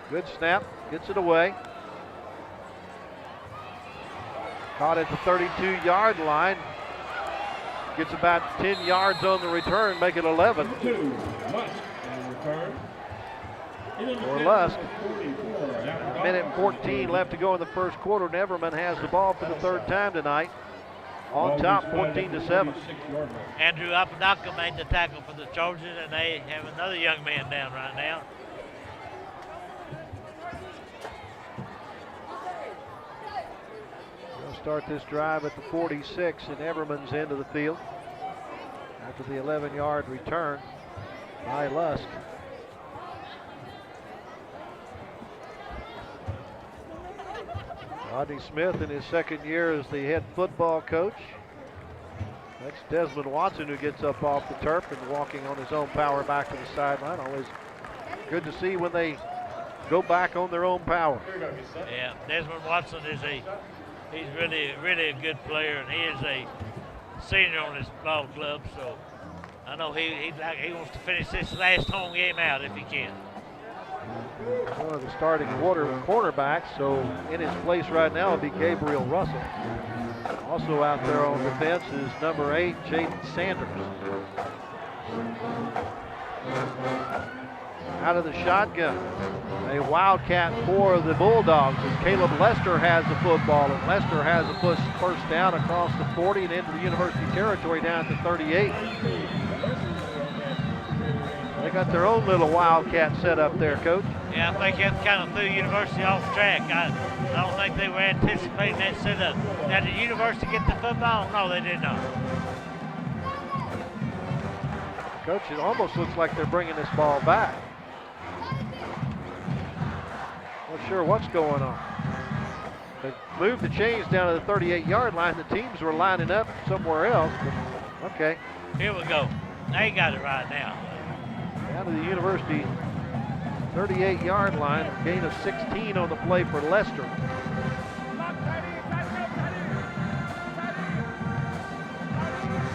Good snap, gets it away. Caught at the 32-yard line. Gets about 10 yards on the return, make it 11. For Lusk. A minute and 14 left to go in the first quarter, and Everman has the ball for the third time tonight. On top, 14-7. Andrew Apodaca made the tackle for the Trojans, and they have another young man down right now. They'll start this drive at the 46 in Everman's end of the field after the 11-yard return by Lusk. Rodney Smith in his second year as the head football coach. That's Desmond Watson who gets up off the turf and walking on his own power back to the sideline. Always good to see when they go back on their own power. Yeah, Desmond Watson he's really a good player, and he is a senior on this ball club. So I know he wants to finish this last home game out if he can. One of the starting cornerbacks, so in his place right now will be Gabriel Russell. Also out there on defense is number 8, Jaden Sanders. Out of the shotgun, a wildcat for the Bulldogs as Caleb Lester has the football, and Lester has a first down across the 40 and into the University territory down to 38. They got their own little wildcat set up there, Coach. Yeah, I think that kind of threw University off track. I don't think they were anticipating that setup. Now, did University get the football? No, they did not. Coach, it almost looks like they're bringing this ball back. Not sure what's going on. They moved the chains down to the 38-yard line. The teams were lining up somewhere else. But okay. Here we go. They got it right now. Down to the University 38-yard line, a gain of 16 on the play for Lester.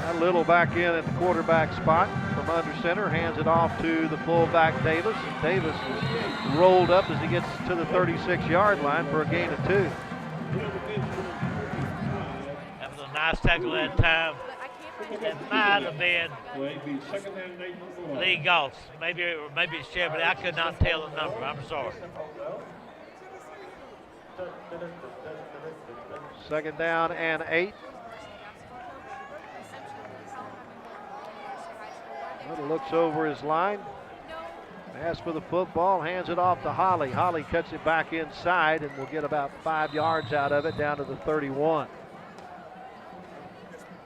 That Little back in at the quarterback spot from under center, hands it off to the fullback Davis. And Davis is rolled up as he gets to the 36-yard line for a gain of 2. That was a nice tackle that time. That might have been Lee Goss. Maybe it's Shea, but I could not tell the number. I'm sorry. Second down and 8. Little looks over his line. Asks for the football, hands it off to Holly. Holly cuts it back inside and will get about 5 yards out of it down to the 31.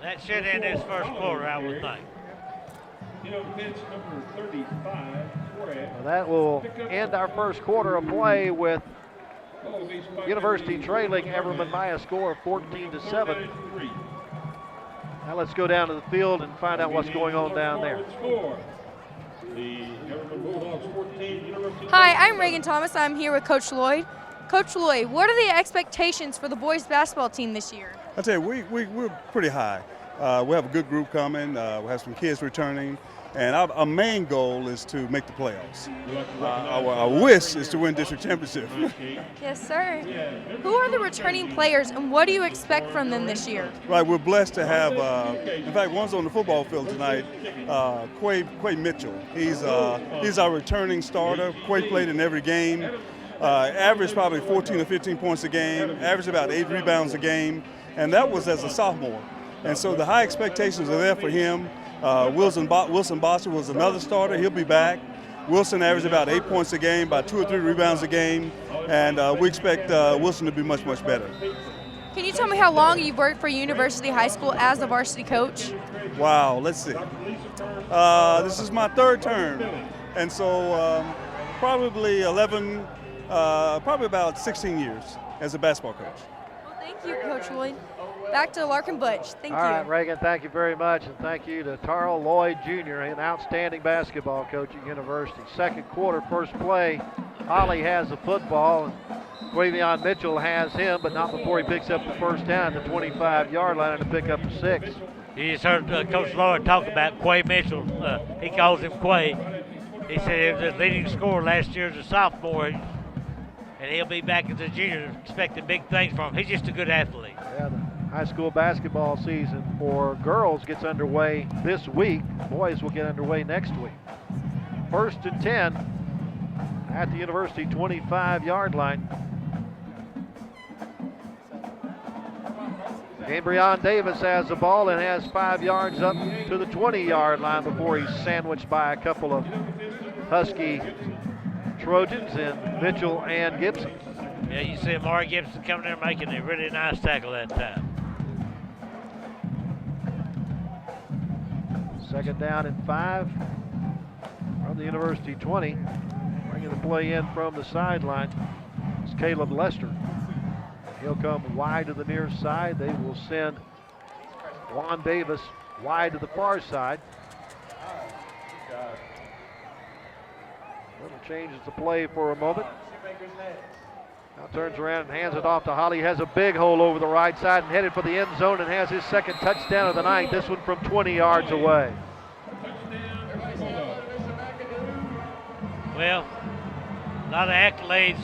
That should end this first quarter, I would think. Well, that will end our first quarter of play with University trailing Everman by a score of 14-7. Now let's go down to the field and find out what's going on down there. Hi, I'm Reagan Thomas. I'm here with Coach Lloyd. Coach Lloyd, what are the expectations for the boys basketball team this year? I tell you, we're pretty high. We have a good group coming. We have some kids returning, and our main goal is to make the playoffs. Our wish is to win district championship. Yes, sir. Who are the returning players, and what do you expect from them this year? Right, we're blessed to have. In fact, one's on the football field tonight. Quay Mitchell. He's our returning starter. Quay played in every game. Averaged probably 14 or 15 points a game. Averaged about 8 rebounds a game, and that was as a sophomore. And so the high expectations are there for him. Wilson Bosser was another starter. He'll be back. Wilson averaged about 8 points a game, about 2 or 3 rebounds a game, and we expect Wilson to be much, much better. Can you tell me how long you've worked for University High School as the varsity coach? Wow, let's see. This is my third term, and so probably about 16 years as a basketball coach. Well, thank you, Coach Lloyd. Back to Larkin Butch. Thank you. All right, Reagan, thank you very much, and thank you to Tarl Lloyd Jr., an outstanding basketball coach at University. Second quarter, first play, Holly has the football, and Quavion Mitchell has him, but not before he picks up the first down at the 25-yard line and to pick up the 6. You just heard Coach Lloyd talk about Quay Mitchell. He calls him Quay. He said he was the leading scorer last year as a sophomore, and he'll be back as a junior, expecting big things from him. He's just a good athlete. Yeah, the high school basketball season for girls gets underway this week. Boys will get underway next week. 1st and 10 at the University 25-yard line. Gabrion Davis has the ball and has 5 yards up to the 20-yard line before he's sandwiched by a couple of Husky Trojans in Mitchell and Gibson. Yeah, you see Amari Gibson coming there making a really nice tackle that time. 2nd down and 5 from the University 20. Bringing the play in from the sideline is Caleb Lester. He'll come wide to the near side. They will send Juan Davis wide to the far side. Little changes the play for a moment. Now turns around and hands it off to Holly. Has a big hole over the right side and headed for the end zone and has his second touchdown of the night. This one from 20 yards away. Well, a lot of accolades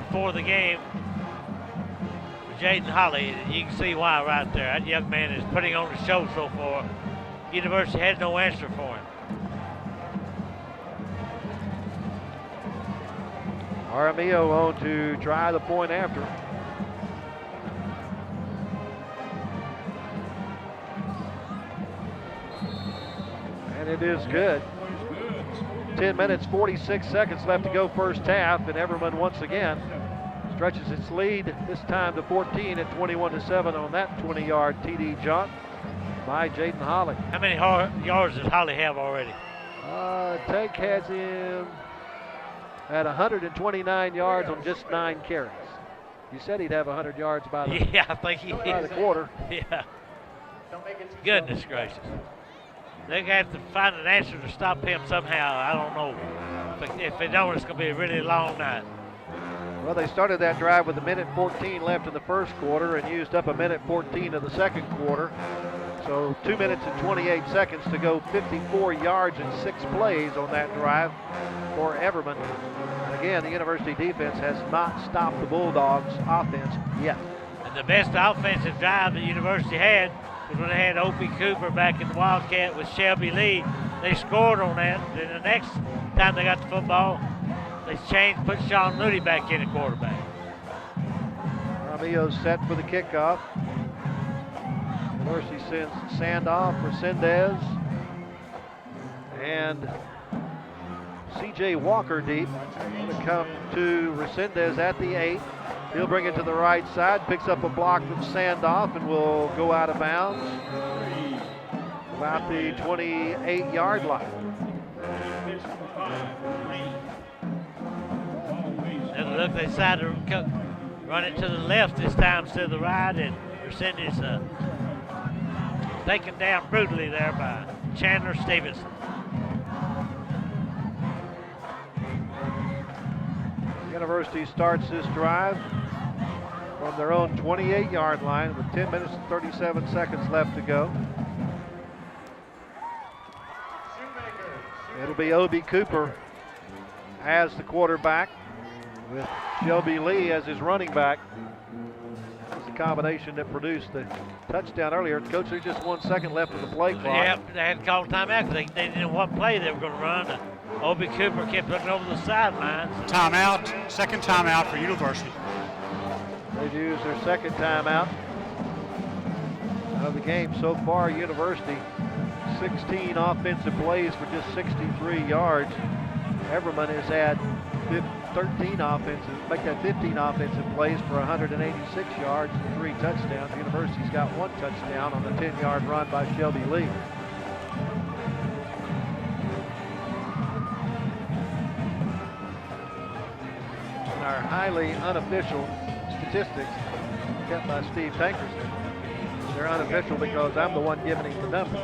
before the game. Jaden Holly, you can see why right there. That young man is putting on the show so far. University had no answer for him. Armillo on to try the point after. And it is good. 10 minutes, 46 seconds left to go first half, and Everman once again stretches its lead, this time to 14 at 21-7 on that 20-yard TD jaunt by Jaden Holly. How many yards does Holly have already? Tank has him at 129 yards on just 9 carries. You said he'd have 100 yards by the, I think he by is. the quarter. Yeah. Goodness gracious. They're going to have to find an answer to stop him somehow. I don't know. If they don't, it's going to be a really long night. Well, they started that drive with 1:14 left in the first quarter and used up 1:14 of the second quarter. So 2 minutes and 28 seconds to go, 54 yards and 6 plays on that drive for Everman. And again, the University defense has not stopped the Bulldogs offense yet. And the best offensive drive the University had was when they had Opie Cooper back in the Wildcat with Shelby Lee. They scored on that. Then the next time they got the football, they changed, put Sean Moody back in at quarterback. Ramillo's set for the kickoff. University sends Sandoff for Resendez. And C.J. Walker deep. Going to come to Resendez at the 8. He'll bring it to the right side, picks up a block from Sandoff, and will go out of bounds about the 28-yard line. And look, they decided to run it to the left this time instead of the right, and Resendez taken down brutally there by Chandler Stevenson. University starts this drive from their own 28-yard line with 10 minutes and 37 seconds left to go. It'll be Obi Cooper as the quarterback with Shelby Lee as his running back. It's the combination that produced the touchdown earlier. Coach, there's just 1 second left of the play clock. Yeah, they had to call timeout because they didn't know what play they were going to run. Obi Cooper kept looking over the sidelines. Timeout, second timeout for University. They've used their second timeout of the game so far. University, 16 offensive plays for just 63 yards. Everman has had 15 offensive plays for 186 yards and 3 touchdowns. University's got 1 touchdown on the 10-yard run by Shelby Lee. highly unofficial statistics kept by Steve Tankerson. They're unofficial because I'm the one giving him the number.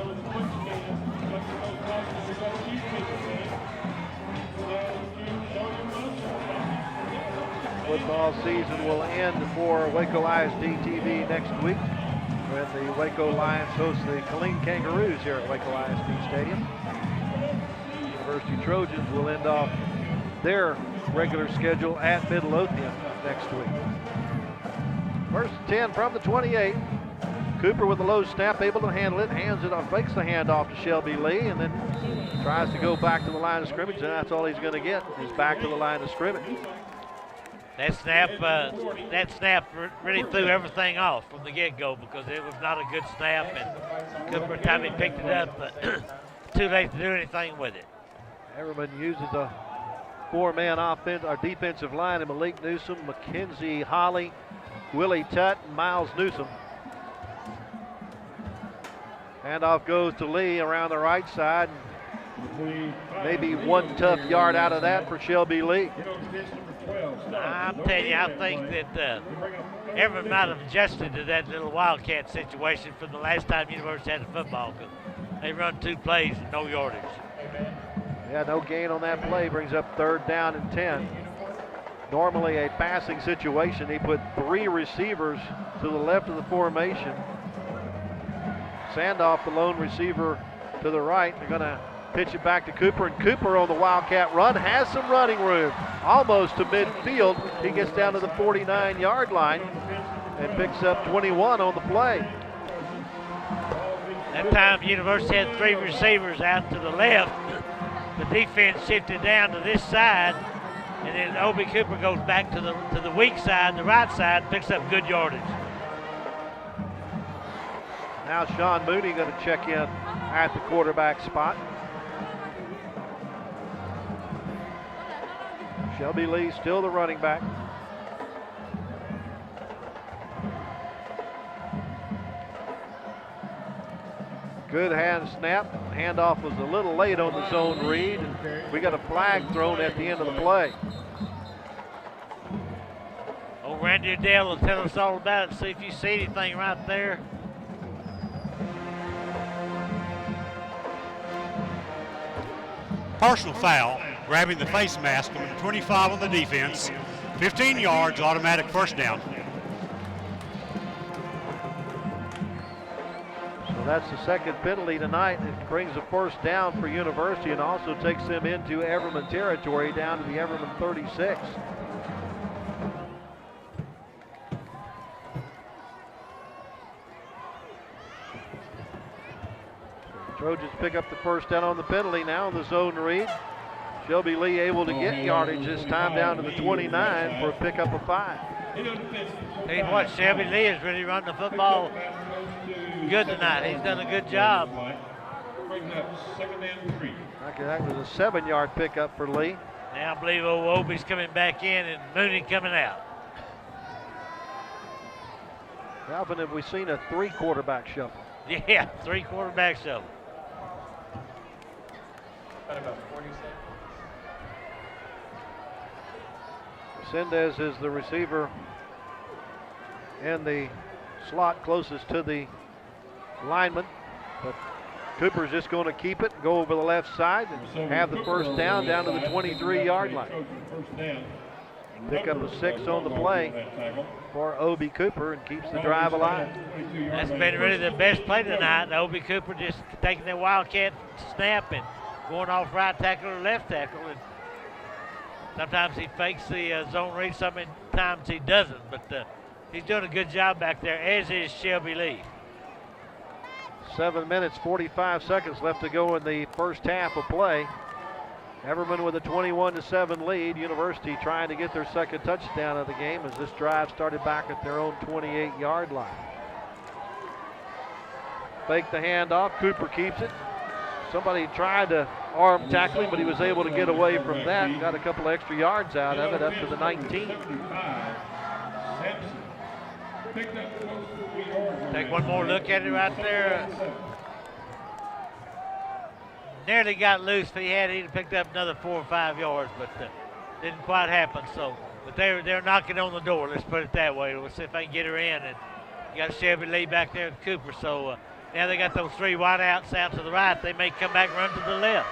Football season will end for Waco ISD TV next week when the Waco Lions host the Killeen Kangaroos here at Waco ISD Stadium. University Trojans will end off their regular schedule at Midlothian next week. First and 10 from the 28. Cooper with a low snap, able to handle it, hands it off, fakes the handoff to Shelby Lee, and then tries to go back to the line of scrimmage, and that's all he's going to get is back to the line of scrimmage. That snap really threw everything off from the get-go because it was not a good snap, and Cooper, time he picked it up, but too late to do anything with it. Everman uses a four-man offense, our defensive line, and Malik Newsom, Mackenzie Holly, Willie Tutt, and Miles Newsom. Handoff goes to Lee around the right side. Maybe one tough yard out of that for Shelby Lee. I'm telling you, I think that Everman might have adjusted to that little Wildcat situation from the last time University had the football. They run 2 plays and no yardage. Yeah, no gain on that play. Brings up 3rd down and 10. Normally a passing situation. He put 3 receivers to the left of the formation. Sandoff, the lone receiver, to the right. They're going to pitch it back to Cooper, and Cooper on the Wildcat run has some running room. Almost to midfield. He gets down to the 49-yard line and picks up 21 on the play. That time University had 3 receivers out to the left. The defense shifted down to this side, and then Obi Cooper goes back to the weak side, the right side, picks up good yardage. Now Sean Mooney going to check in at the quarterback spot. Shelby Lee still the running back. Good hand snap. Handoff was a little late on the zone read. We got a flag thrown at the end of the play. Old Randy Adele will tell us all about it. See if you see anything right there. Personal foul, grabbing the face mask on the 25 on the defense. 15 yards, automatic first down. So that's the second penalty tonight. It brings a first down for University and also takes them into Everman territory down to the Everman 36. Trojans pick up the first down on the penalty now on the zone read. Shelby Lee able to get yardage this time down to the 29 for a pickup of 5. Tell you what, Shelby Lee has really run the football good tonight. He's done a good job. That was a 7-yard pickup for Lee. Now I believe old Obi's coming back in and Mooney coming out. Alvin, have we seen a 3-quarterback shuffle? Yeah, 3 quarterback shuffle. Sendez is the receiver in the slot closest to the lineman, but Cooper's just going to keep it, go over the left side, and have the first down to the 23-yard line. Pick up a 6 on the play for Obi Cooper and keeps the drive alive. That's been really the best play tonight. Obi Cooper just taking the Wildcat snap and going off right tackle or left tackle. And sometimes he fakes the zone read, sometimes he doesn't. But he's doing a good job back there, as is Shelby Lee. 7 minutes, 45 seconds left to go in the first half of play. Everman with a 21-7 lead. University trying to get their second touchdown of the game as this drive started back at their own 28-yard line. Fake the handoff. Cooper keeps it. Somebody tried to arm tackle him, but he was able to get away from that. Got a couple extra yards out of it up to the 19. Take one more look at it right there. Nearly got loose. If he had, he'd have picked up another 4 or 5 yards, but didn't quite happen. So But they're knocking on the door. Let's put it that way. We'll see if they can get her in. And you got Shelby Lee back there with Cooper. So now they got those 3 wideouts out to the right. They may come back and run to the left.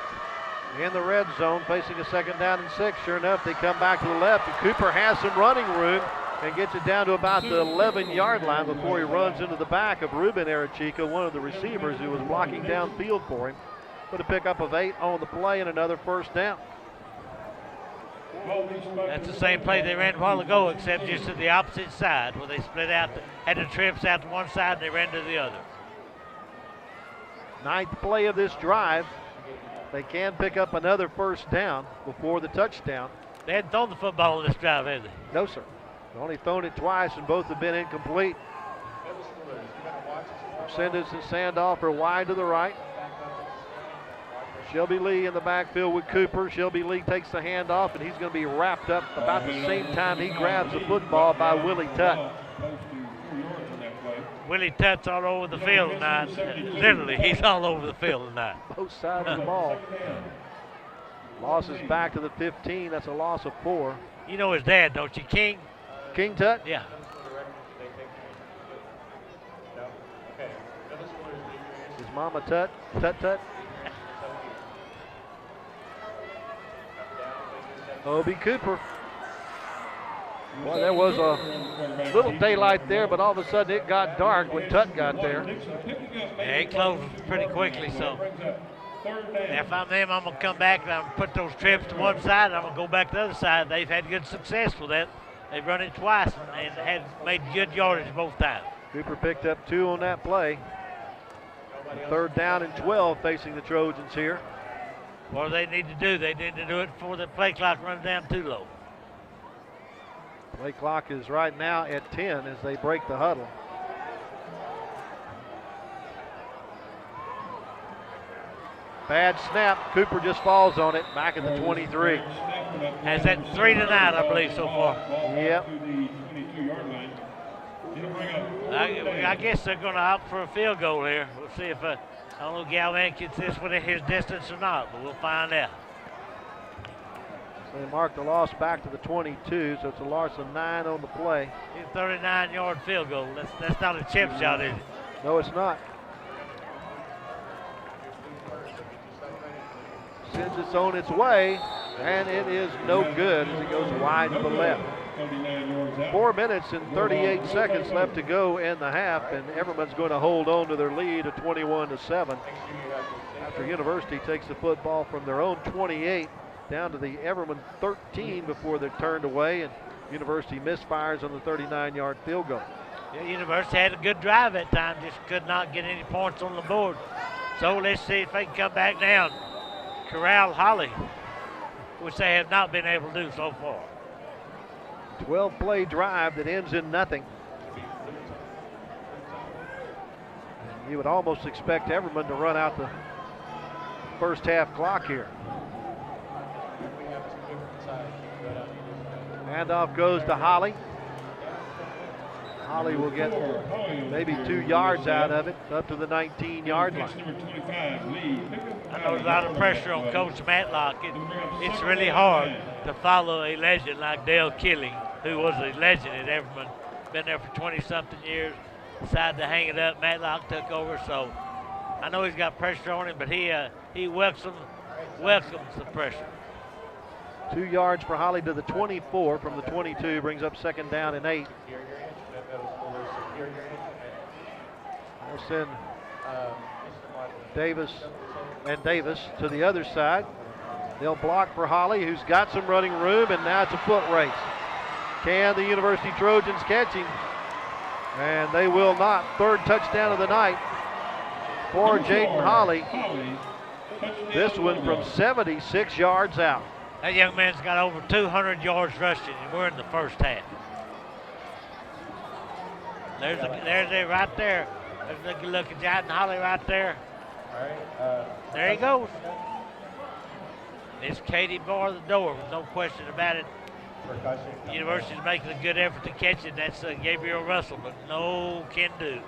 In the red zone, facing a 2nd down and 6. Sure enough, they come back to the left, and Cooper has some running room and gets it down to about the 11-yard line before he runs into the back of Ruben Arachica, one of the receivers who was blocking downfield for him. With a pickup of 8 on the play and another 1st down. That's the same play they ran a while ago, except just to the opposite side, where they split out, had the trips out to one side and they ran to the other. 9th play of this drive. They can pick up another 1st down before the touchdown. They hadn't thrown the football on this drive, have they? No, sir. They've only thrown it twice, and both have been incomplete. Senders and Sandoff are wide to the right. Shelby Lee in the backfield with Cooper. Shelby Lee takes the handoff, and he's going to be wrapped up about the same time he grabs the football by Willie Tutt. Willie Tutt's all over the field tonight. Literally, he's all over the field tonight. Both sides of the ball. Loss is back to the 15. That's a loss of 4. You know his dad, don't you, King? King Tutt? Yeah. His mama Tutt? Tutt? Obie Cooper. Boy, there was a little daylight there, but all of a sudden it got dark when Tutt got there. Yeah, it closed pretty quickly, so if I'm them, I'm going to come back and I'm going to put those trips to one side and I'm going to go back to the other side. They've had good success with that. They've run it twice and had made good yardage both times. Cooper picked up 2 on that play. 3rd down and 12 facing the Trojans here. What they need to do, they need to do it before the play clock runs down too low. Play clock is right now at 10 as they break the huddle. Bad snap. Cooper just falls on it. Back at the 23. Has that 3 tonight, I believe, so far. Yep. I guess they're going to opt for a field goal here. We'll see if I don't know if Galvan gets this within his distance or not, but we'll find out. So they mark the loss back to the 22, so it's a loss of 9 on the play. It's a 39-yard field goal. That's not a chip shot, is it? No, it's not. Sends it on its way, and it is no good as it goes wide to the left. 4 minutes and 38 seconds left to go in the half, and Everman's going to hold on to their lead of 21-7. After University takes the football from their own 28 down to the Everman 13 before they're turned away, and University misfires on the 39-yard field goal. Yeah, University had a good drive that time, just could not get any points on the board. So let's see if they can come back down. Corral Holly, which they have not been able to do so far. 12-play drive that ends in nothing. And you would almost expect Everman to run out the first half clock here. Handoff goes to Holly. Holly will get maybe 2 yards out of it, up to the 19-yard line. I know there's a lot of pressure on Coach Matlock. It's really hard to follow a legend like Dale Killing, who was a legend at Everman. Been there for 20-something years. Decided to hang it up. Matlock took over, so I know he's got pressure on him, but he welcomes the pressure. 2 yards for Holly to the 24 from the 22, brings up 2nd down and 8. We'll send Davis to the other side. They'll block for Holly, who's got some running room, and now it's a foot race. Can the University Trojans catch him? And they will not. 3rd touchdown of the night for Jaden Holly. This one from 76 yards out. That young man's got over 200 yards rushing, and we're in the first half. There's it right there. There's a look at Jaden Holly right there. There he goes. It's Katie bar the door, no question about it. The University's making a good effort to catch it. That's Gabriel Russell, but no can do.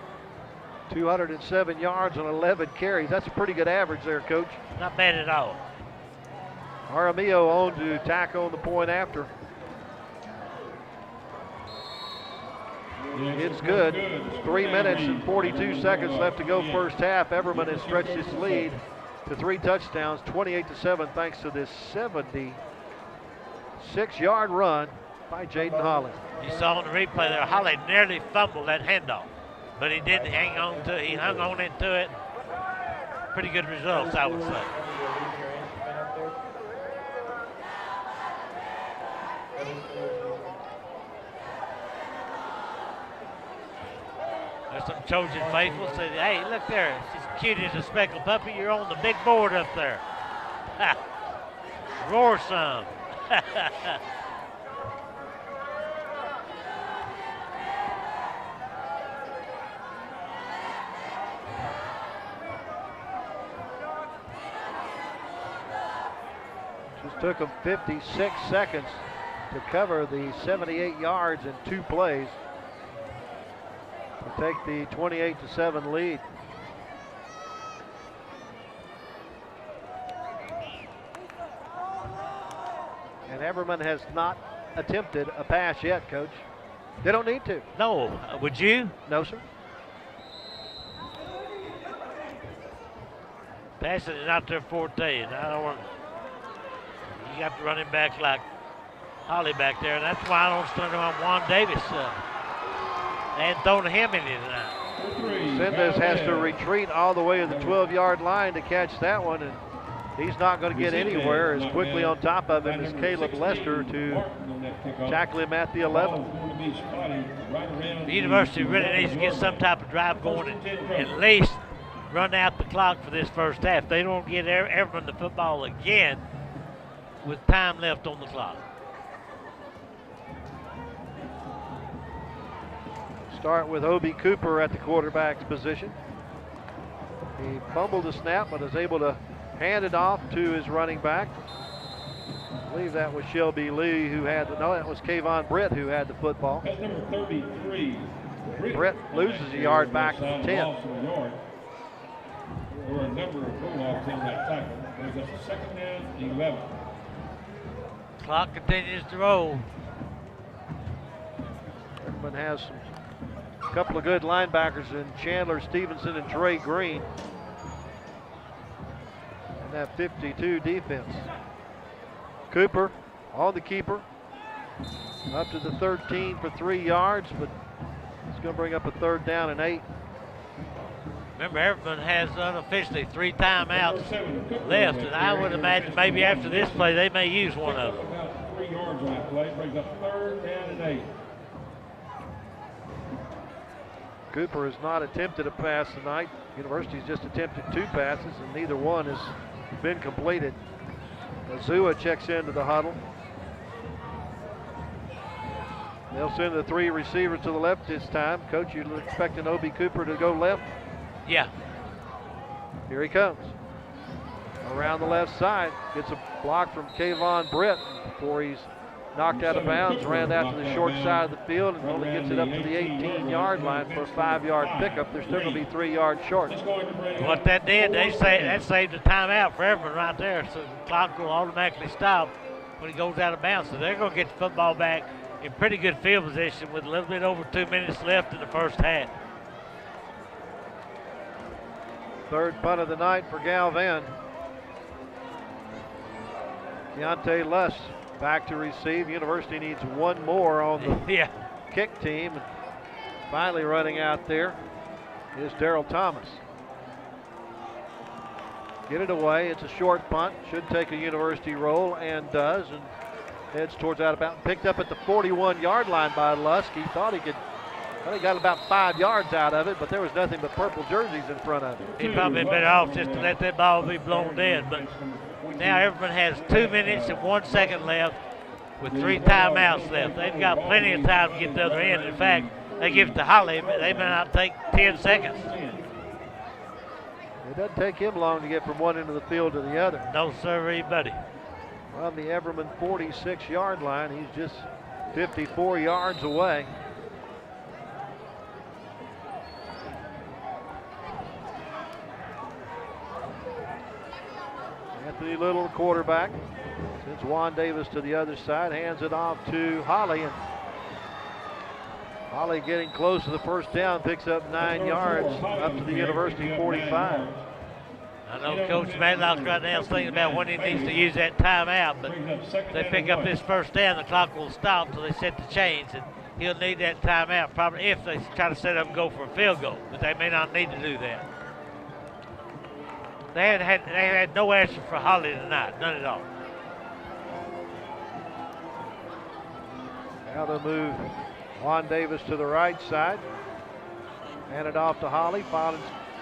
207 yards on 11 carries. That's a pretty good average there, Coach. Not bad at all. Aramillo on to tackle on the point after. It's good. 3 minutes and 42 seconds left to go first half. Everman has stretched his lead to 3 touchdowns, 28-7, thanks to this 76-yard run by Jaden Holly. You saw on the replay there, Holly nearly fumbled that handoff, but he didn't hang on to it. He hung on into it. Pretty good results, I would say. There's some Trojan faithful say, hey, look there, she's cute as a speckled puppy. You're on the big board up there. Roar some. Just took them 56 seconds to cover the 78 yards in 2 plays to take the 28-7 lead. And Everman has not attempted a pass yet, Coach. They don't need to. No, would you? No, sir. Passing is not their forte, and I don't want. You got to run him back like Holly back there, and that's why I don't stand on Juan Davis. They hadn't thrown him any tonight. Sendes has to retreat all the way to the 12-yard line to catch that one, and he's not going to get anywhere. As quickly on top of him is Caleb Lester to tackle him at the 11. The University really needs to get some type of drive going and at least run out the clock for this first half. They don't get Everman the football again with time left on the clock. Start with Obi Cooper at the quarterback's position. He fumbled the snap, but is able to hand it off to his running back. I believe that was Shelby Lee who had no, that was Kayvon Britt who had the football. That's number 33. Britt loses a yard back to the 10. There were a number of roll-offs on that tackle. There's a second down, 11. Clock continues to roll. Everman has a couple of good linebackers in Chandler Stevenson and Trey Green. And that 52 defense. Cooper on the keeper. Up to the 13 for 3 yards, but it's going to bring up a 3rd down and 8. Remember, Everman has unofficially 3 timeouts left, and I would imagine maybe after this play they may use one of them. About 3 yards on that play, brings up 3rd down and 8. Cooper has not attempted a pass tonight. University's just attempted 2 passes, and neither one has been completed. Azua checks into the huddle. They'll send the 3 receivers to the left this time. Coach, you're expecting Obi Cooper to go left? Yeah. Here he comes. Around the left side. Gets a block from Kayvon Britt before he's knocked out of bounds. Ran out to the short side of the field and only gets it up to the 18-yard line for a 5-yard pickup. They're still going to be 3 yards short. What that did, that saved a timeout for Everman right there, so the clock will automatically stop when he goes out of bounds. So they're going to get the football back in pretty good field position with a little bit over 2 minutes left in the first half. 3rd punt of the night for Galvan. Deontay Luss back to receive. University needs 1 more on the kick team. Finally running out there is Darrell Thomas. Get it away. It's a short punt. Should take a University roll and does. And heads towards out of bounds. Picked up at the 41-yard line by Lusk. He thought he could. Well, he got about 5 yards out of it, but there was nothing but purple jerseys in front of him. He'd probably been off just to let that ball be blown dead. But now Everman has 2 minutes and 1 second left with 3 timeouts left. They've got plenty of time to get the other end. In fact, they give it to Holly, but they may not take 10 seconds. It doesn't take him long to get from one end of the field to the other. No sirree, buddy. On the Everman 46-yard line, he's just 54 yards away. Anthony Little, quarterback. Sends Juan Davis to the other side, hands it off to Holly, and Holly getting close to the first down, picks up 9 yards up to the University 45. I know Coach Matlock right now is thinking about when he needs to use that timeout, but if they pick up this first down, the clock will stop until they set the chains, and he'll need that timeout probably if they try to set up and go for a field goal, but they may not need to do that. They had no answer for Holly tonight, none at all. Now they'll move Juan Davis to the right side. Hand it off to Holly.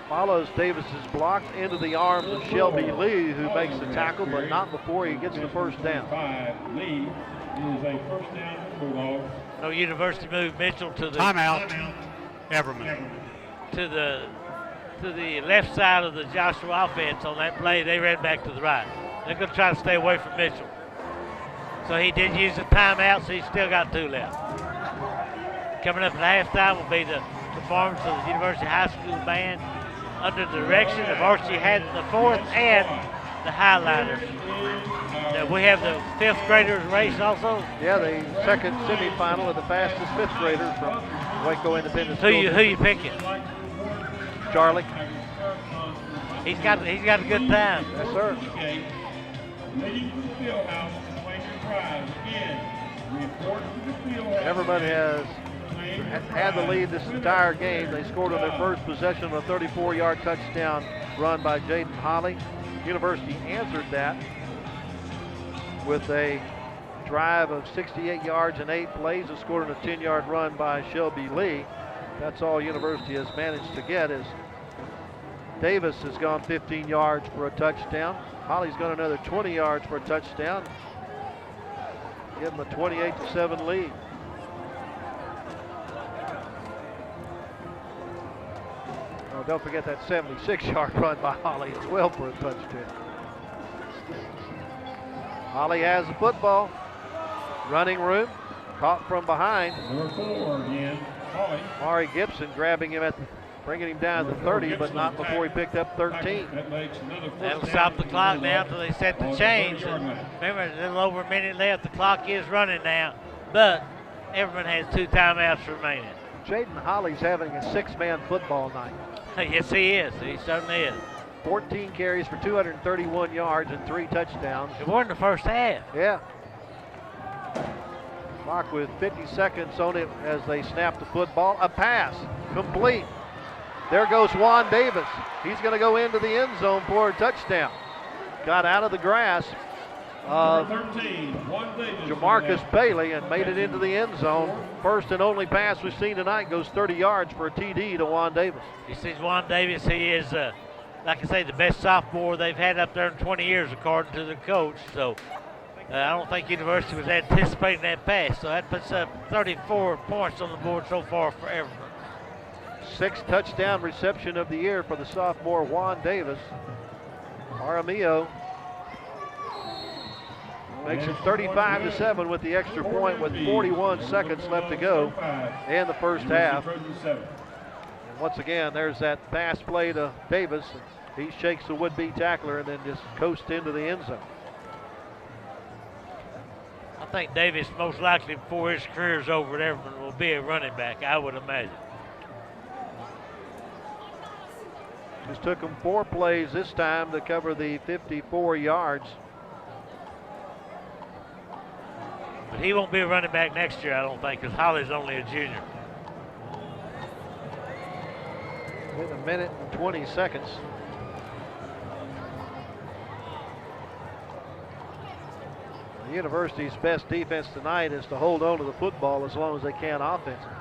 Follows Davis's block into the arms of Shelby Lee, who makes the tackle, but not before he gets the first down. Lee is a first down Bulldog. No, University moved Mitchell to the Timeout. Everman. to the left side of the Joshua offense on that play. They ran back to the right. They're going to try to stay away from Mitchell. So he did use the timeout, so he's still got 2 left. Coming up at halftime will be the performance of the University High School band under the direction of Archie Haddon IV and the Highlighters. Now we have the 5th graders race also. Yeah, the second semifinal of the fastest 5th grader from Waco Independent Who School. you picking? Charlie. He's got a good time. Yes, sir. Leading to the field house and claim your prize. Again, report to the field house. Everman has had the lead this entire game. They scored on their first possession of a 34-yard touchdown run by Jaden Holly. University answered that with a drive of 68 yards and 8 plays and scored on a 10-yard run by Shelby Lee. That's all University has managed to get. Is Davis has gone 15 yards for a touchdown. Holly's gone another 20 yards for a touchdown. Give them a 28-7 lead. Oh, don't forget that 76-yard run by Holly as well for a touchdown. Holly has the football. Running room. Caught from behind. Number 4 again, Holly. Mari Gibson grabbing him bringing him down to 30, but not before he picked up 13. That'll stop the clock now until they set the chains. Remember, a little over a minute left. The clock is running now, but Everman has 2 timeouts remaining. Jaden Holly's having a 6-man football night. Yes, he is. He certainly is. 14 carries for 231 yards and 3 touchdowns. It wasn't the first half. Yeah. Clock with 50 seconds on it as they snap the football. A pass, complete. There goes Juan Davis. He's going to go into the end zone for a touchdown. Got out of the grasp of Jamarcus Bailey and made it into the end zone. First and only pass we've seen tonight goes 30 yards for a TD to Juan Davis. You see Juan Davis, he is, like I say, the best sophomore they've had up there in 20 years according to the coach. So I don't think University was anticipating that pass. So that puts up 34 points on the board so far for Everman. 6th touchdown reception of the year for the sophomore Juan Davis. Aramillo makes it 35-7 with the extra point with 41 seconds left to go in the first half. And once again, there's that pass play to Davis. He shakes the would-be tackler and then just coasts into the end zone. I think Davis most likely before his career is over at Everman will be a running back, I would imagine. Just took him 4 plays this time to cover the 54 yards. But he won't be a running back next year, I don't think, because Holly's only a junior. In a minute and 20 seconds. The University's best defense tonight is to hold on to the football as long as they can offensively.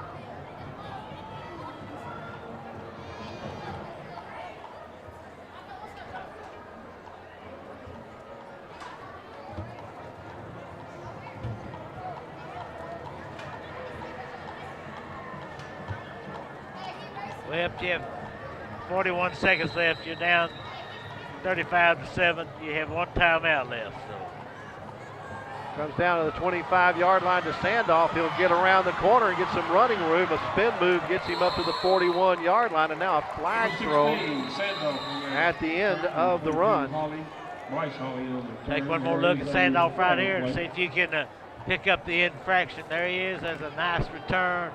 Well, you have 41 seconds left. You're down 35-7. You have 1 timeout left. So. Comes down to the 25-yard line to Sandoff. He'll get around the corner and get some running room. A spin move gets him up to the 41-yard line, and now a flag throw at the end of the run. Take one more look at Sandoff right here and see if you can pick up the infraction. There he is. That's a nice return.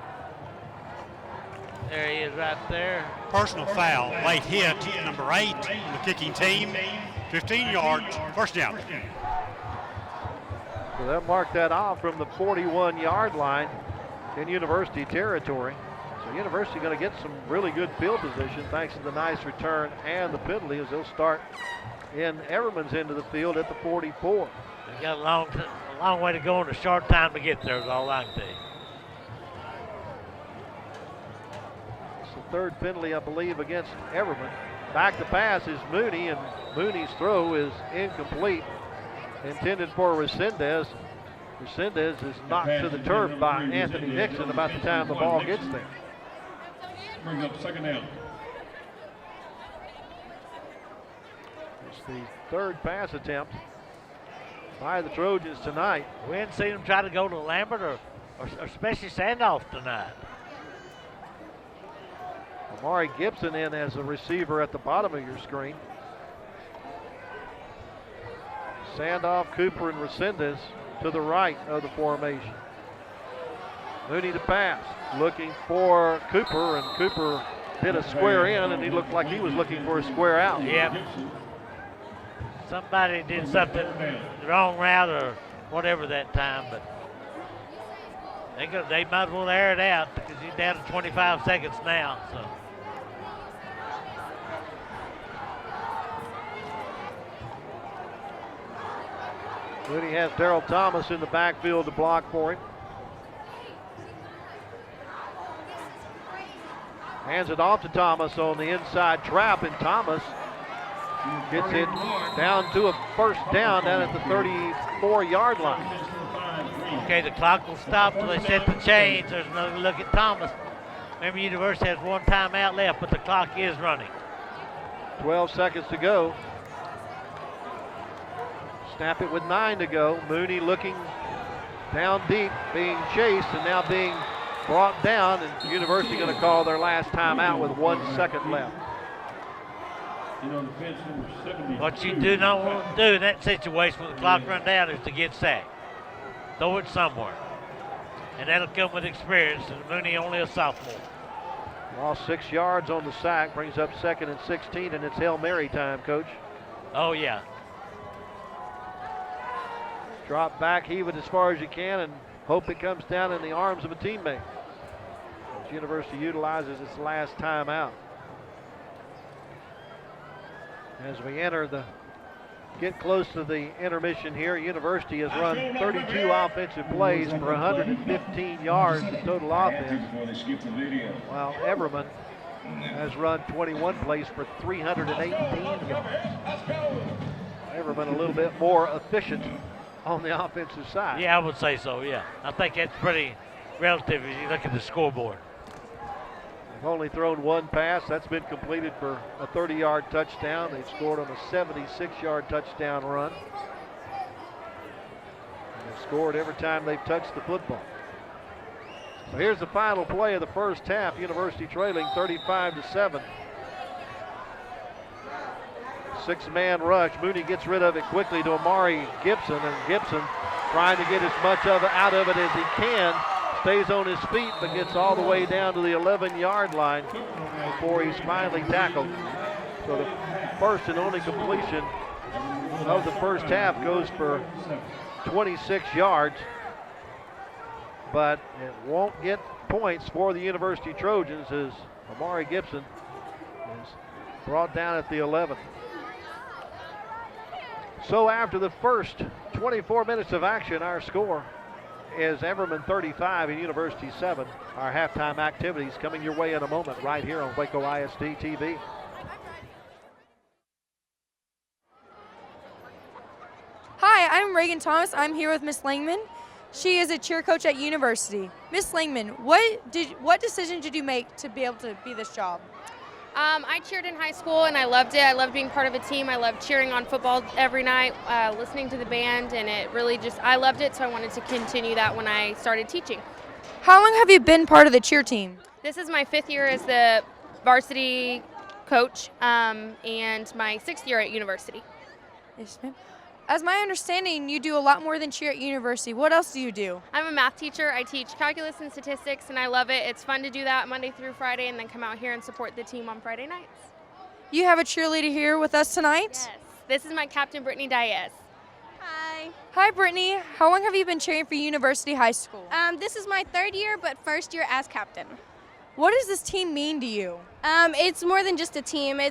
There he is right there. Personal foul, late hit, number 8 on the kicking team. 15 yards, first down. So they'll mark that off from the 41-yard line in University territory. So University going to get some really good field position thanks to the nice return and the penalty as they'll start in Everman's end of the field at the 44. They got a long way to go and a short time to get there is all I can tell you. It's the third penalty, I believe, against Everman. Back to pass is Mooney, and Mooney's throw is incomplete. Intended for Resendez. Resendez is knocked to the turf by Anthony Nixon about the time the ball gets there. Brings up second down. It's the third pass attempt by the Trojans tonight. We hadn't seen them try to go to Lambert or especially Sandoff tonight. Amari Gibson in as a receiver at the bottom of your screen. Sandoff, Cooper, and Resendez to the right of the formation. Mooney to pass, looking for Cooper, and Cooper did a square in, and he looked like he was looking for a square out. Yep. Somebody did something the wrong route or whatever that time, but they might as well air it out because he's down to 25 seconds now. So. Mooney has Darryl Thomas in the backfield to block for him. Hands it off to Thomas on the inside trap, and Thomas gets it down to a first down at the 34-yard line. Okay, the clock will stop till they set the chains. There's another look at Thomas. Remember, University has one timeout left, but the clock is running. 12 seconds to go. Snap it with 9 to go. Mooney looking down deep, being chased, and now being brought down, and University going to call their last timeout with 1 second left. What you do not want to do in that situation when the clock runs down is to get sacked. Throw it somewhere. And that'll come with experience, and Mooney only a sophomore. Lost 6 yards on the sack, brings up 2nd and 16, and it's Hail Mary time, Coach. Oh, yeah. Drop back, heave it as far as you can, and hope it comes down in the arms of a teammate. As University utilizes its last timeout. As we get close to the intermission here, University has run 32 offensive plays for 115 yards in total offense, while Everman has run 21 plays for 318 yards. Everman a little bit more efficient on the offensive side. Yeah, I would say so, yeah. I think that's pretty relative as you look at the scoreboard. They've only thrown one pass. That's been completed for a 30-yard touchdown. They've scored on a 76-yard touchdown run. And they've scored every time they've touched the football. So here's the final play of the first half. University trailing 35-7. 6-man rush. Mooney gets rid of it quickly to Amari Gibson, and Gibson trying to get as much out of it as he can. Stays on his feet, but gets all the way down to the 11-yard line before he's finally tackled. So the first and only completion of the first half goes for 26 yards, but it won't get points for the University Trojans as Amari Gibson is brought down at the 11. So after the first 24 minutes of action, our score is Everman 35 and University 7. Our halftime activities coming your way in a moment right here on Waco ISD TV. Hi, I'm Reagan Thomas. I'm here with Miss Langman. She is a cheer coach at University. Miss Langman, what decision did you make to be able to be this job? I cheered in high school and I loved it. I loved being part of a team. I loved cheering on football every night, listening to the band, and it really I loved it, so I wanted to continue that when I started teaching. How long have you been part of the cheer team? This is my 5th year as the varsity coach and my 6th year at University. Yes, ma'am. As my understanding, you do a lot more than cheer at university. What else do you do? I'm a math teacher. I teach calculus and statistics, and I love it. It's fun to do that Monday through Friday and then come out here and support the team on Friday nights. You have a cheerleader here with us tonight? Yes. This is my captain, Brittany Diaz. Hi. Hi, Brittany. How long have you been cheering for University High School? This is my 3rd year, but 1st year as captain. What does this team mean to you? It's more than just a team.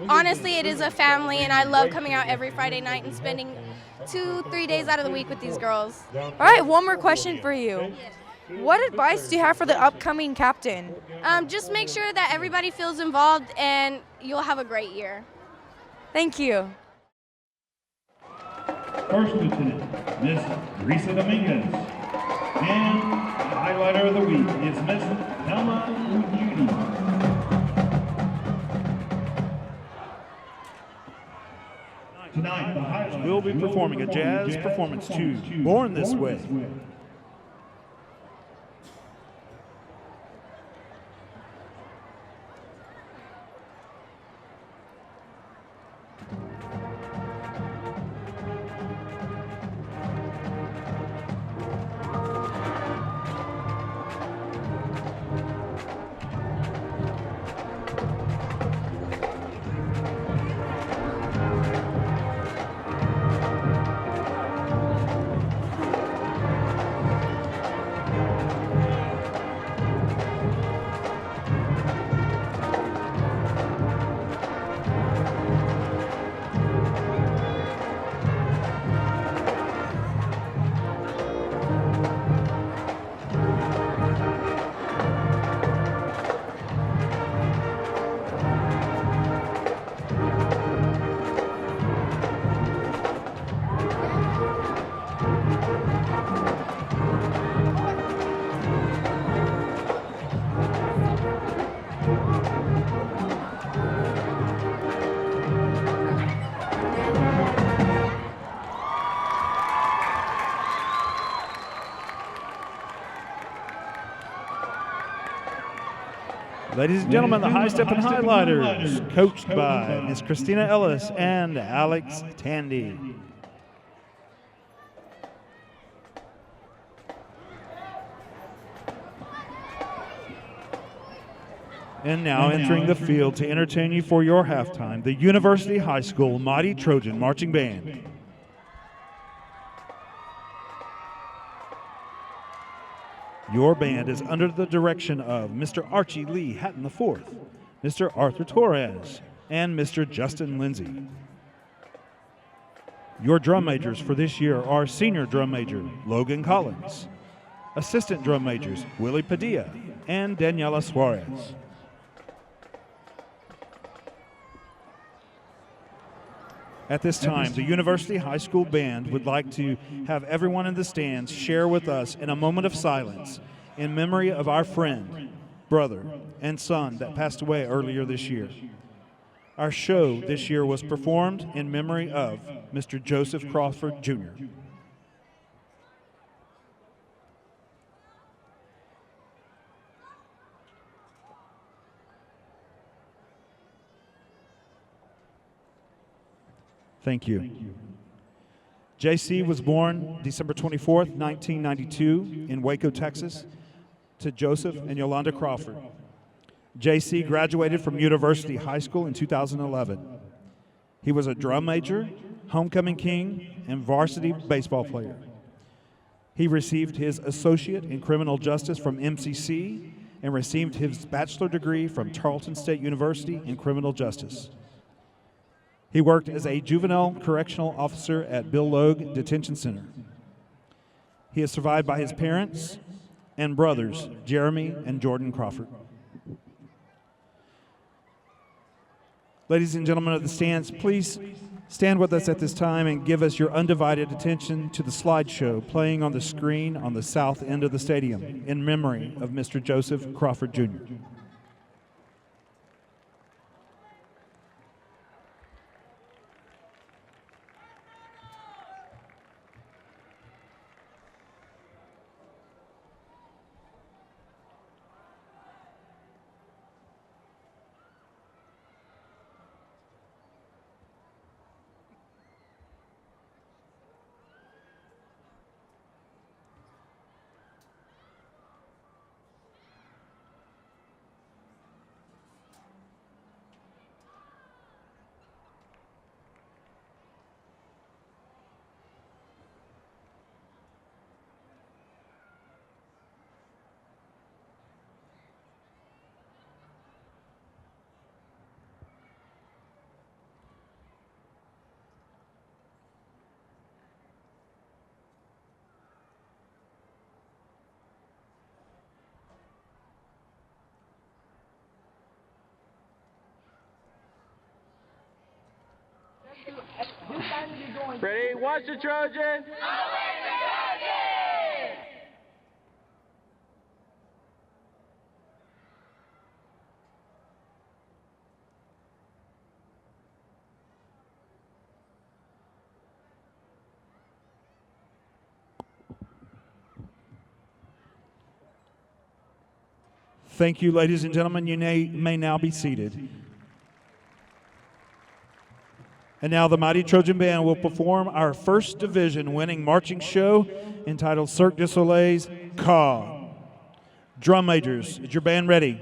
Honestly, it is a family, and I love coming out every Friday night and spending 2-3 days out of the week with these girls. All right, one more question for you. What advice do you have for the upcoming captain? Just make sure that everybody feels involved, and you'll have a great year. Thank you. First Lieutenant, Miss Risa Dominguez. And the highlighter of the week is Miss Thelma Uyuni. Tonight, the highlighter will be performing a jazz performance to Born This Way. Ladies and gentlemen, the High Step and Highlighters, coached by Ms. Christina Ellis and Alex Tandy. And now entering the field to entertain you for your halftime, the University High School Mighty Trojan Marching Band. Your band is under the direction of Mr. Archie Lee Hatton IV, Mr. Arthur Torres, and Mr. Justin Lindsay. Your drum majors for this year are Senior Drum Major Logan Collins, Assistant Drum Majors Willie Padilla and Daniela Suarez. At this time, the University High School Band would like to have everyone in the stands share with us in a moment of silence in memory of our friend, brother, and son that passed away earlier this year. Our show this year was performed in memory of Mr. Joseph Crawford, Jr. Thank you. JC was born December 24th, 1992 in Waco, Texas, to Joseph and Yolanda Crawford. JC graduated from University High School in 2011. He was a drum major, homecoming king, and varsity baseball player. He received his associate in criminal justice from MCC and received his bachelor degree from Tarleton State University in criminal justice. He worked as a juvenile correctional officer at Bill Logue Detention Center. He is survived by his parents and brothers, Jeremy and Jordan Crawford. Ladies and gentlemen of the stands, please stand with us at this time and give us your undivided attention to the slideshow playing on the screen on the south end of the stadium in memory of Mr. Joseph Crawford, Jr. Ready? Watch the Trojans. Thank you, ladies and gentlemen. You may now be seated. And now the Mighty Trojan Band will perform our first division winning marching show entitled Cirque du Soleil's Caw. Drum majors, is your band ready?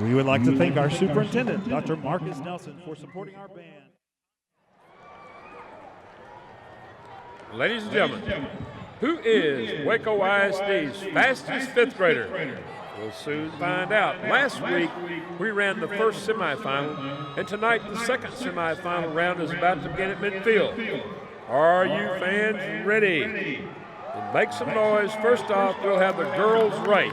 We would like to thank our superintendent, Dr. Marcus Nelson, for supporting our band. Ladies and gentlemen, who is Waco ISD's fastest fifth grader? We'll soon find out. Last week, we ran the first semifinal, and tonight the second semifinal round is about to begin at midfield. Are you fans ready? And make some noise. First off, we'll have the girls' race.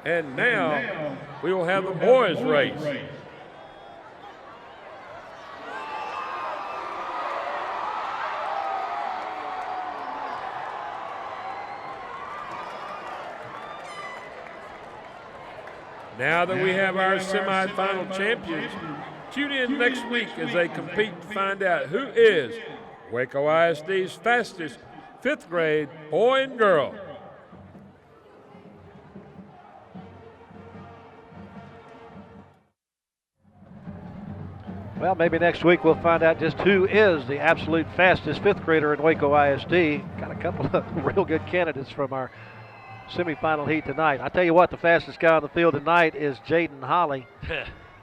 And now we will have the boys' race. Now that we have our semifinal champions, tune in next week as they compete to find out who is Waco ISD's fastest fifth grade boy and girl. Well, maybe next week we'll find out just who is the absolute fastest fifth grader in Waco ISD. Got a couple of real good candidates from our semifinal heat tonight. I tell you what, the fastest guy on the field tonight is Jaden Holly.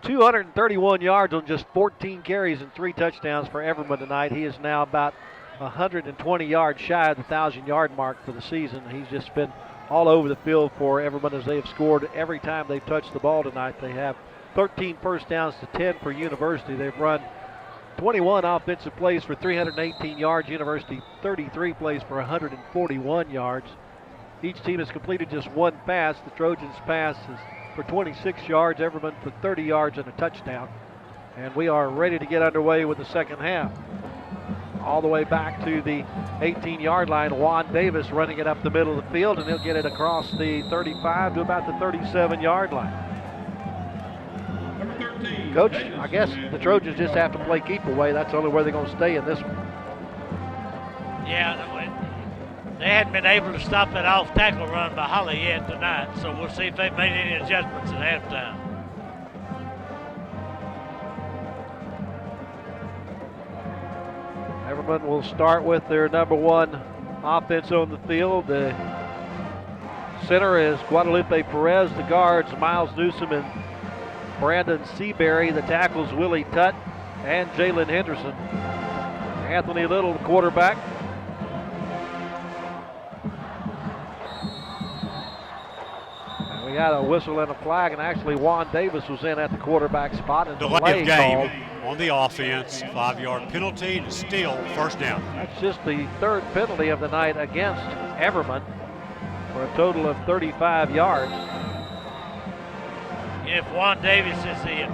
231 yards on just 14 carries and 3 touchdowns for Everman tonight. He is now about 120 yards shy of the 1,000-yard mark for the season. He's just been all over the field for Everman as they have scored every time they've touched the ball tonight. They have 13 first downs to 10 for University. They've run 21 offensive plays for 318 yards. University 33 plays for 141 yards. Each team has completed just one pass. The Trojans' pass is for 26 yards, Everman for 30 yards and a touchdown. And we are ready to get underway with the second half. All the way back to the 18-yard line, Juan Davis running it up the middle of the field, and he'll get it across the 35 to about the 37-yard line. Coach, I guess the Trojans just have to play keep away. That's the only way they're going to stay in this one. Yeah, they hadn't been able to stop that off-tackle run by Holly yet tonight, so we'll see if they've made any adjustments at halftime. Everman will start with their number one offense on the field. The center is Guadalupe Perez. The guards, Miles Newsom and Brandon Seabury. The tackles, Willie Tutt and Jalen Henderson. Anthony Little, the quarterback. And we got a whistle and a flag, and actually Juan Davis was in at the quarterback spot. And delay of game on the offense, 5-yard penalty, and still first down. That's just the third penalty of the night against Everman for a total of 35 yards. If Juan Davis is the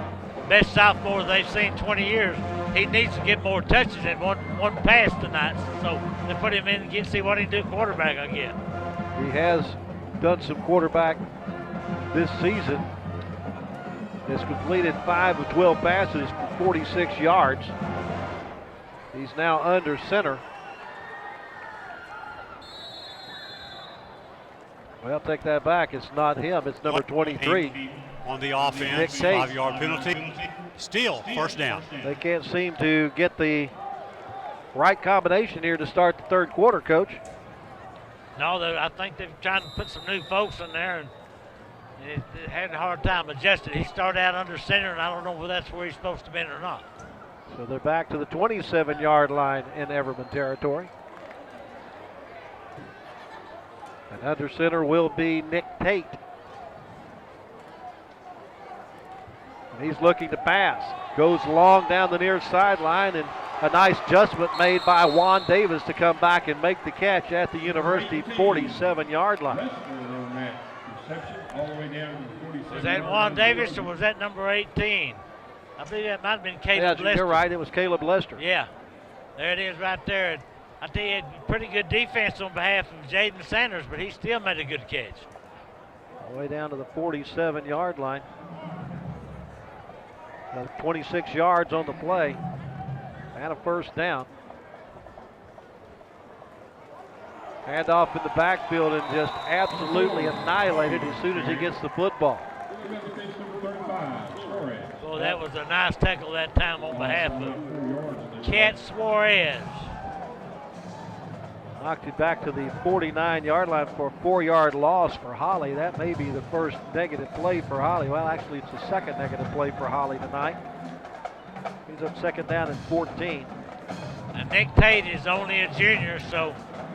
best sophomore they've seen 20 years, he needs to get more touches than one pass tonight. So they put him in and see what he can do quarterback again. He has done some quarterback this season. Has completed 5 of 12 passes for 46 yards. He's now under center. Well, take that back. It's not him. It's number 23. On the offense, 5-yard penalty. Still first down. They can't seem to get the right combination here to start the third quarter, Coach. No, I think they're trying to put some new folks in there, and it had a hard time adjusting. He started out under center, and I don't know whether that's where he's supposed to be or not. So they're back to the 27-yard line in Everman territory. And under center will be Nick Tate. And he's looking to pass. Goes long down the near sideline, and a nice adjustment made by Juan Davis to come back and make the catch at the University 47-yard line. Was that Juan Davis or was that number 18? I believe that might have been Caleb Lester. You're right, it was Caleb Lester. Yeah, there it is right there. I tell you, pretty good defense on behalf of Jaden Sanders, but he still made a good catch. All the way down to the 47-yard line. 26 yards on the play and a first down. Handoff in the backfield and just absolutely annihilated as soon as he gets the football. Well, that was a nice tackle that time on behalf of Cat Suarez. Knocked it back to the 49-yard line for a 4-yard loss for Holly. That may be the first negative play for Holly. Well, actually, it's the second negative play for Holly tonight. He's up second down and 14. And Nick Tate is only a junior, so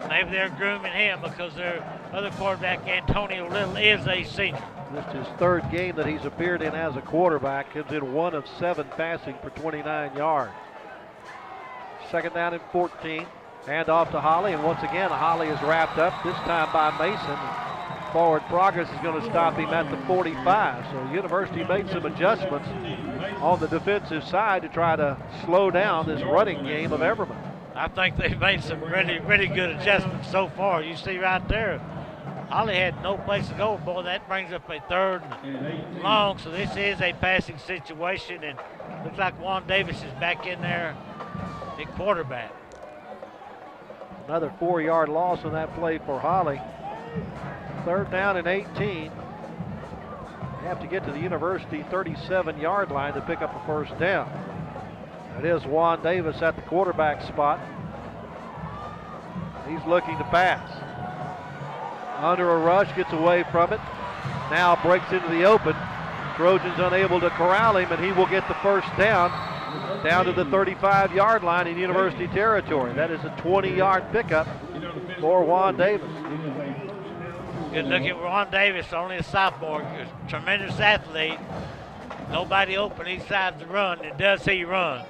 maybe they're grooming him because their other quarterback, Antonio Little, is a senior. This is his third game that he's appeared in as a quarterback. Comes in 1 of 7 passing for 29 yards. Second down and 14. Hand off to Holly, and once again, Holly is wrapped up, this time by Mason. Forward progress is going to stop him at the 45. So University made some adjustments on the defensive side to try to slow down this running game of Everman. I think they've made some really, really good adjustments so far. You see right there, Holly had no place to go. Boy, that brings up a 3rd and long, so this is a passing situation, and looks like Juan Davis is back in there at quarterback. Another 4-yard loss on that play for Holly. 3rd down and 18. They have to get to the University 37-yard line to pick up a first down. It is Juan Davis at the quarterback spot. He's looking to pass. Under a rush, gets away from it. Now breaks into the open. Trojans unable to corral him, and he will get the first down to the 35-yard line in University territory. That is a 20-yard pickup for Juan Davis. Good look at Juan Davis, only a sophomore, a tremendous athlete. Nobody open, he decides to run, and does he run.